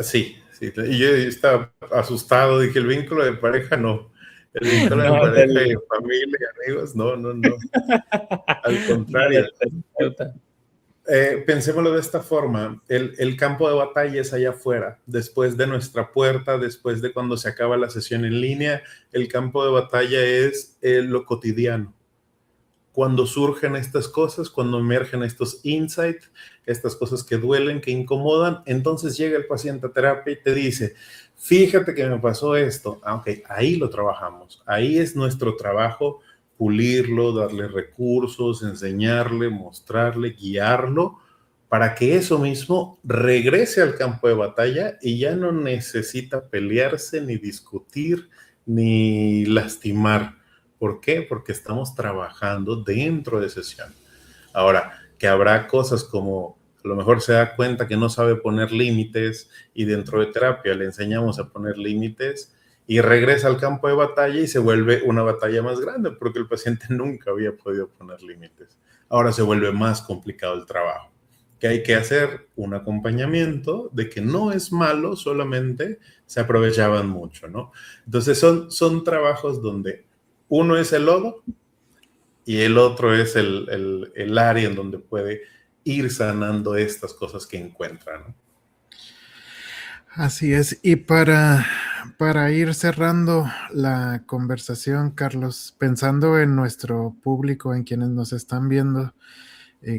S3: Sí, sí. Y yo estaba asustado, dije, el vínculo de pareja no. El vínculo de
S2: No,
S3: pareja y familia y amigos, no. Al
S2: no,
S3: contrario.
S2: del terapeuta.
S3: Pensémoslo de esta forma, el campo de batalla es allá afuera, después de nuestra puerta, después de cuando se acaba la sesión en línea, el campo de batalla es lo cotidiano. Cuando surgen estas cosas, cuando emergen estos insights, estas cosas que duelen, que incomodan, entonces llega el paciente a terapia y te dice, fíjate que me pasó esto. Ok, ahí lo trabajamos. Ahí es nuestro trabajo, pulirlo, darle recursos, enseñarle, mostrarle, guiarlo, para que eso mismo regrese al campo de batalla y ya no necesita pelearse, ni discutir, ni lastimar. ¿Por qué? Porque estamos trabajando dentro de sesión. Ahora, que habrá cosas como a lo mejor se da cuenta que no sabe poner límites y dentro de terapia le enseñamos a poner límites y regresa al campo de batalla y se vuelve una batalla más grande porque el paciente nunca había podido poner límites. Ahora se vuelve más complicado el trabajo. Que hay que hacer un acompañamiento de que no es malo, solamente se aprovechaban mucho, ¿no? Entonces son trabajos donde uno es el lodo y el otro es el área en donde puede ir sanando estas cosas que encuentra, ¿no?
S1: Así es. Y para ir cerrando la conversación, Carlos, pensando en nuestro público, en quienes nos están viendo,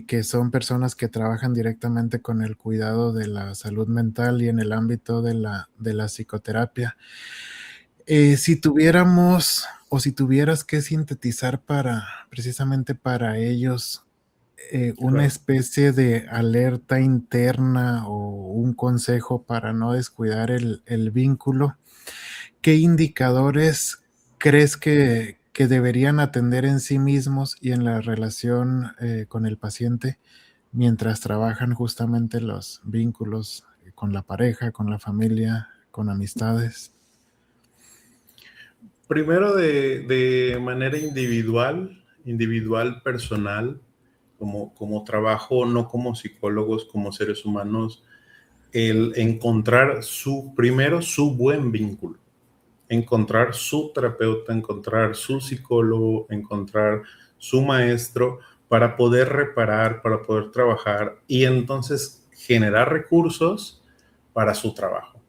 S1: que son personas que trabajan directamente con el cuidado de la salud mental y en el ámbito de la psicoterapia. Si tuviéramos o si tuvieras que sintetizar precisamente para ellos, una
S3: Claro.
S1: especie de alerta interna o un consejo para no descuidar el vínculo, ¿qué indicadores crees que deberían atender en sí mismos y en la relación con el paciente mientras trabajan justamente los vínculos con la pareja, con la familia, con amistades?
S3: Primero de manera individual, personal, como trabajo, no como psicólogos, como seres humanos, el encontrar primero su buen vínculo, encontrar su terapeuta, encontrar su psicólogo, encontrar su maestro para poder reparar, para poder trabajar y entonces generar recursos para su trabajo.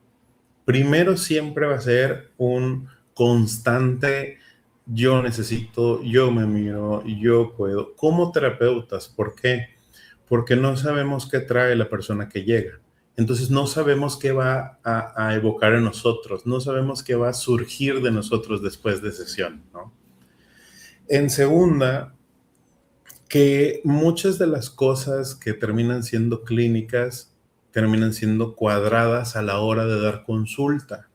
S3: Primero siempre va a ser un constante, yo necesito, yo me miro, yo puedo, como terapeutas. ¿Por qué? Porque no sabemos qué trae la persona que llega. Entonces no sabemos qué va a evocar en nosotros, no sabemos qué va a surgir de nosotros después de sesión, ¿no? En segunda, que muchas de las cosas que terminan siendo clínicas terminan siendo cuadradas a la hora de dar consulta.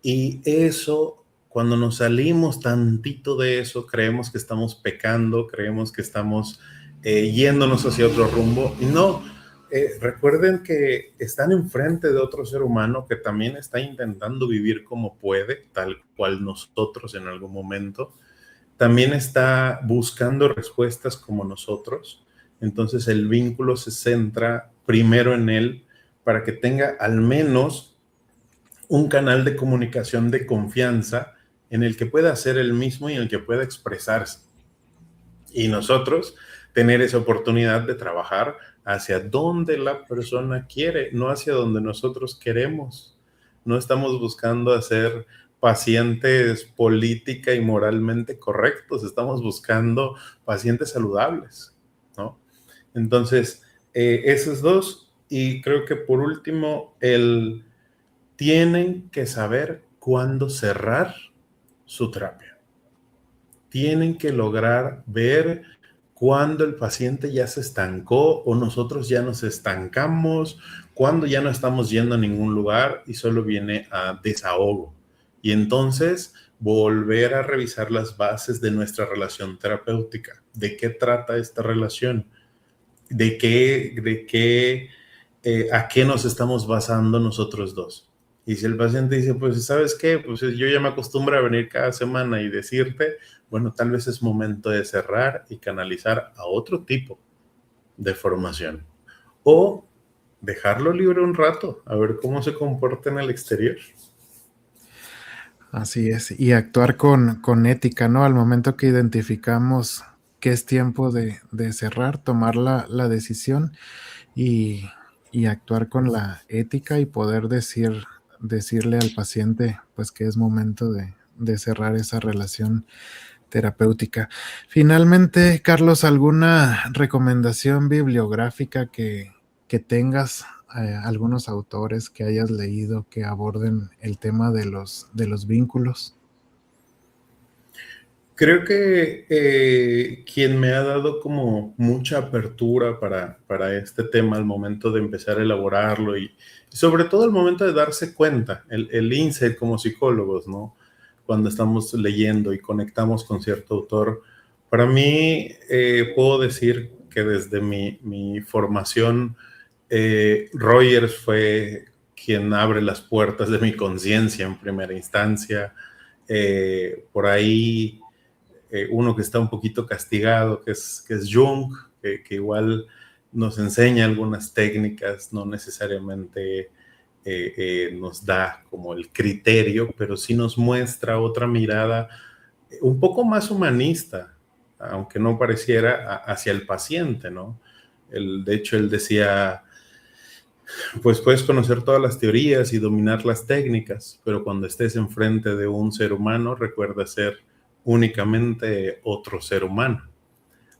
S3: Y eso, cuando nos salimos tantito de eso, creemos que estamos pecando, creemos que estamos yéndonos hacia otro rumbo. Y no, recuerden que están enfrente de otro ser humano que también está intentando vivir como puede, tal cual nosotros en algún momento. También está buscando respuestas como nosotros. Entonces el vínculo se centra primero en él para que tenga al menos un canal de comunicación de confianza en el que pueda ser el mismo y en el que pueda expresarse. Y nosotros tener esa oportunidad de trabajar hacia donde la persona quiere, no hacia donde nosotros queremos. No estamos buscando hacer pacientes política y moralmente correctos, estamos buscando pacientes saludables, ¿no? Entonces, esos dos. Y creo que por último, tienen que saber cuándo cerrar su terapia. Tienen que lograr ver cuándo el paciente ya se estancó o nosotros ya nos estancamos, cuándo ya no estamos yendo a ningún lugar y solo viene a desahogo. Y entonces volver a revisar las bases de nuestra relación terapéutica. ¿De qué trata esta relación? ¿A qué nos estamos basando nosotros dos? Y si el paciente dice, pues, ¿sabes qué? Pues yo ya me acostumbro a venir cada semana y decirte, bueno, tal vez es momento de cerrar y canalizar a otro tipo de formación. O dejarlo libre un rato, a ver cómo se comporta en el exterior.
S1: Así es, y actuar con ética, ¿no? Al momento que identificamos que es tiempo de cerrar, tomar la decisión y, y actuar con la ética y poder decirle al paciente, pues, que es momento de cerrar esa relación terapéutica. Finalmente, Carlos, ¿alguna recomendación bibliográfica que tengas, algunos autores que hayas leído que aborden el tema de los vínculos?
S3: Creo que quien me ha dado como mucha apertura para este tema al momento de empezar a elaborarlo y sobre todo al momento de darse cuenta, el insight como psicólogos, ¿no? Cuando estamos leyendo y conectamos con cierto autor. Para mí, puedo decir que desde mi formación, Rogers fue quien abre las puertas de mi conciencia en primera instancia. Por ahí uno que está un poquito castigado, que es Jung, que igual nos enseña algunas técnicas, no necesariamente nos da como el criterio, pero sí nos muestra otra mirada un poco más humanista, aunque no pareciera, hacia el paciente, ¿no? De hecho, él decía, pues puedes conocer todas las teorías y dominar las técnicas, pero cuando estés enfrente de un ser humano, recuerda ser únicamente otro ser humano.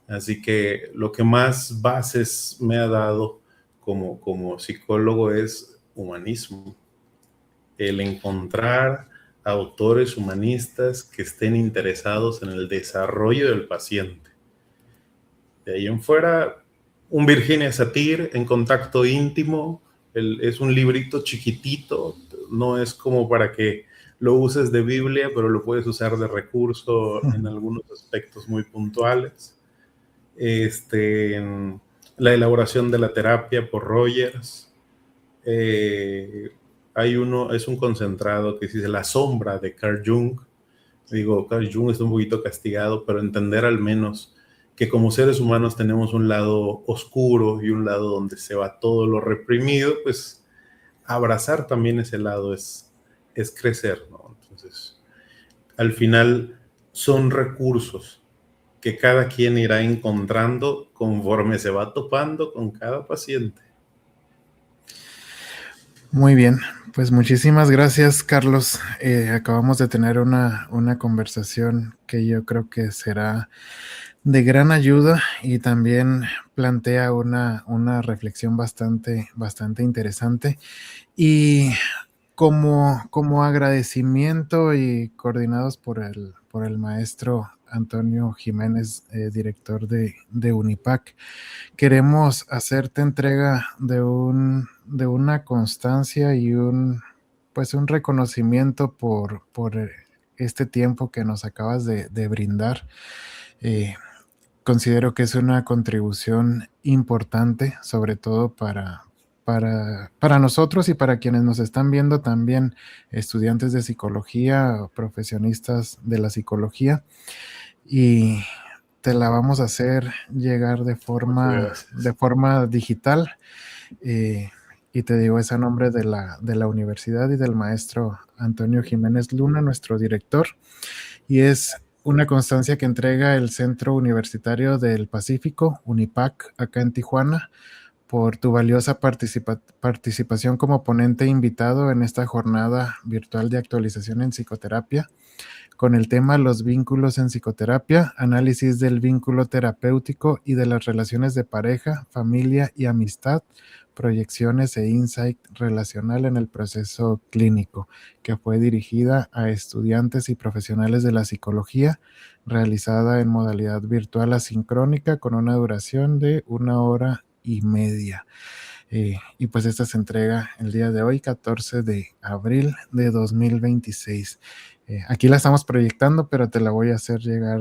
S3: Así que lo que más bases me ha dado como psicólogo es humanismo. El encontrar autores humanistas que estén interesados en el desarrollo del paciente. De ahí en fuera, un Virginia Satir en contacto íntimo, es un librito chiquitito, no es como para que lo uses de Biblia, pero lo puedes usar de recurso en algunos aspectos muy puntuales. La elaboración de la terapia por Rogers. Hay uno, es un concentrado que dice La sombra de Carl Jung. Digo, Carl Jung está un poquito castigado, pero entender al menos que como seres humanos tenemos un lado oscuro y un lado donde se va todo lo reprimido, pues abrazar también ese lado es crecer, ¿no? Entonces, al final son recursos que cada quien irá encontrando conforme se va topando con cada paciente.
S1: Muy bien, pues muchísimas gracias, Carlos. Acabamos de tener una conversación que yo creo que será de gran ayuda y también plantea una reflexión bastante interesante. Y como agradecimiento y coordinados por el maestro Antonio Jiménez, director de Unipac, queremos hacerte entrega de una constancia y pues un reconocimiento por este tiempo que nos acabas de brindar. Eh, Considero que es una contribución importante, sobre todo para nosotros y para quienes nos están viendo también, estudiantes de psicología, profesionistas de la psicología, y te la vamos a hacer llegar de forma digital. eh, y te digo, es a nombre de la universidad y del maestro Antonio Jiménez Luna, nuestro director, y es una constancia que entrega el Centro Universitario del Pacífico, Unipac, acá en Tijuana, por tu valiosa participación como ponente invitado en esta jornada virtual de actualización en psicoterapia, con el tema Los vínculos en psicoterapia, análisis del vínculo terapéutico y de las relaciones de pareja, familia y amistad, proyecciones e insight relacional en el proceso clínico, que fue dirigida a estudiantes y profesionales de la psicología, realizada en modalidad virtual asincrónica con una duración de 1 hora y media. Y pues esta se entrega el día de hoy, 14 de abril de 2026. Aquí la estamos proyectando, pero te la voy a hacer llegar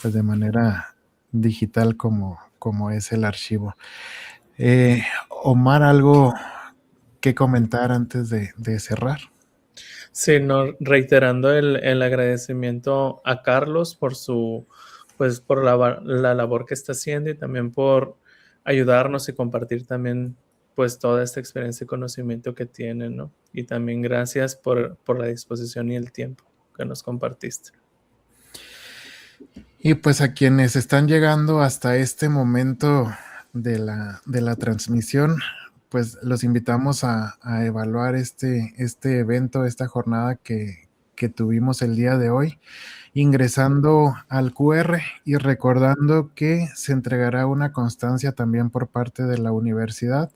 S1: pues de manera digital como es el archivo. Omar, ¿algo que comentar antes de cerrar?
S2: Sí, no, reiterando el agradecimiento a Carlos por pues por la labor que está haciendo y también por ayudarnos y compartir también pues toda esta experiencia y conocimiento que tiene, ¿no? Y también gracias por la disposición y el tiempo que nos compartiste.
S1: Y pues a quienes están llegando hasta este momento de la transmisión, pues los invitamos a evaluar este evento, esta jornada que tuvimos el día de hoy, ingresando al QR y recordando que se entregará una constancia también por parte de la universidad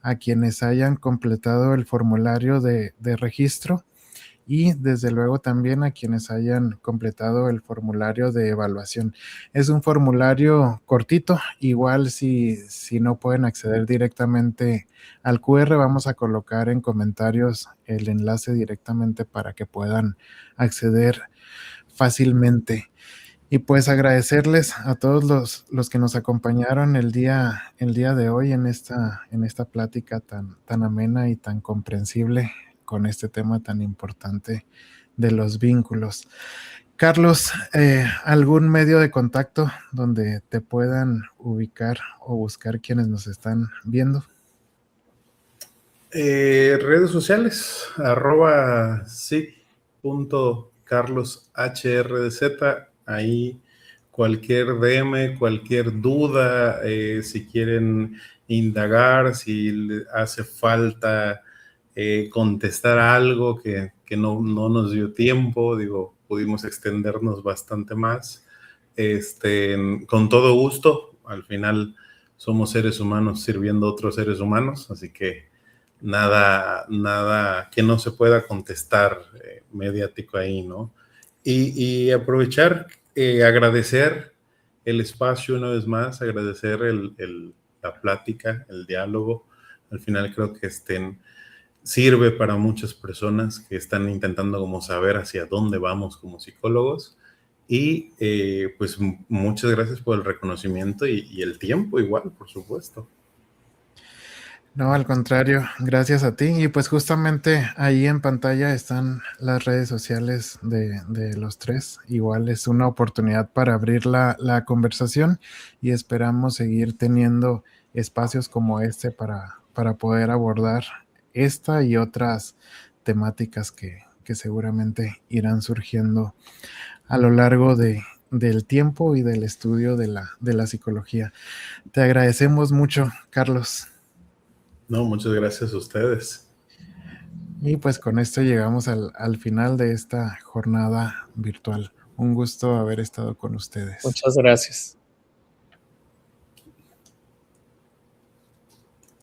S1: a quienes hayan completado el formulario de registro, y desde luego también a quienes hayan completado el formulario de evaluación. Es un formulario cortito, igual si no pueden acceder directamente al QR, vamos a colocar en comentarios el enlace directamente para que puedan acceder fácilmente. Y pues agradecerles a todos los que nos acompañaron el día de hoy en esta plática tan amena y tan comprensible con este tema tan importante de los vínculos. Carlos, ¿algún medio de contacto donde te puedan ubicar o buscar quienes nos están viendo?
S3: Redes sociales, @sig.carloshdz, ahí cualquier DM, cualquier duda, si quieren indagar, si le hace falta contestar algo que no nos dio tiempo, digo, pudimos extendernos bastante más. Con todo gusto, al final somos seres humanos sirviendo a otros seres humanos, así que nada que no se pueda contestar mediático ahí, ¿no? Y aprovechar, agradecer el espacio una vez más, agradecer la plática, el diálogo. Al final creo que sirve para muchas personas que están intentando como saber hacia dónde vamos como psicólogos. Y pues muchas gracias por el reconocimiento y el tiempo igual, por supuesto.
S1: No, al contrario, gracias a ti. Y pues justamente ahí en pantalla están las redes sociales de los tres. Igual es una oportunidad para abrir la conversación y esperamos seguir teniendo espacios como este para poder abordar esta y otras temáticas que seguramente irán surgiendo a lo largo del tiempo y del estudio de la psicología. Te agradecemos mucho, Carlos.
S3: No, muchas gracias a ustedes.
S1: Y pues con esto llegamos al final de esta jornada virtual. Un gusto haber estado con ustedes.
S2: Muchas gracias.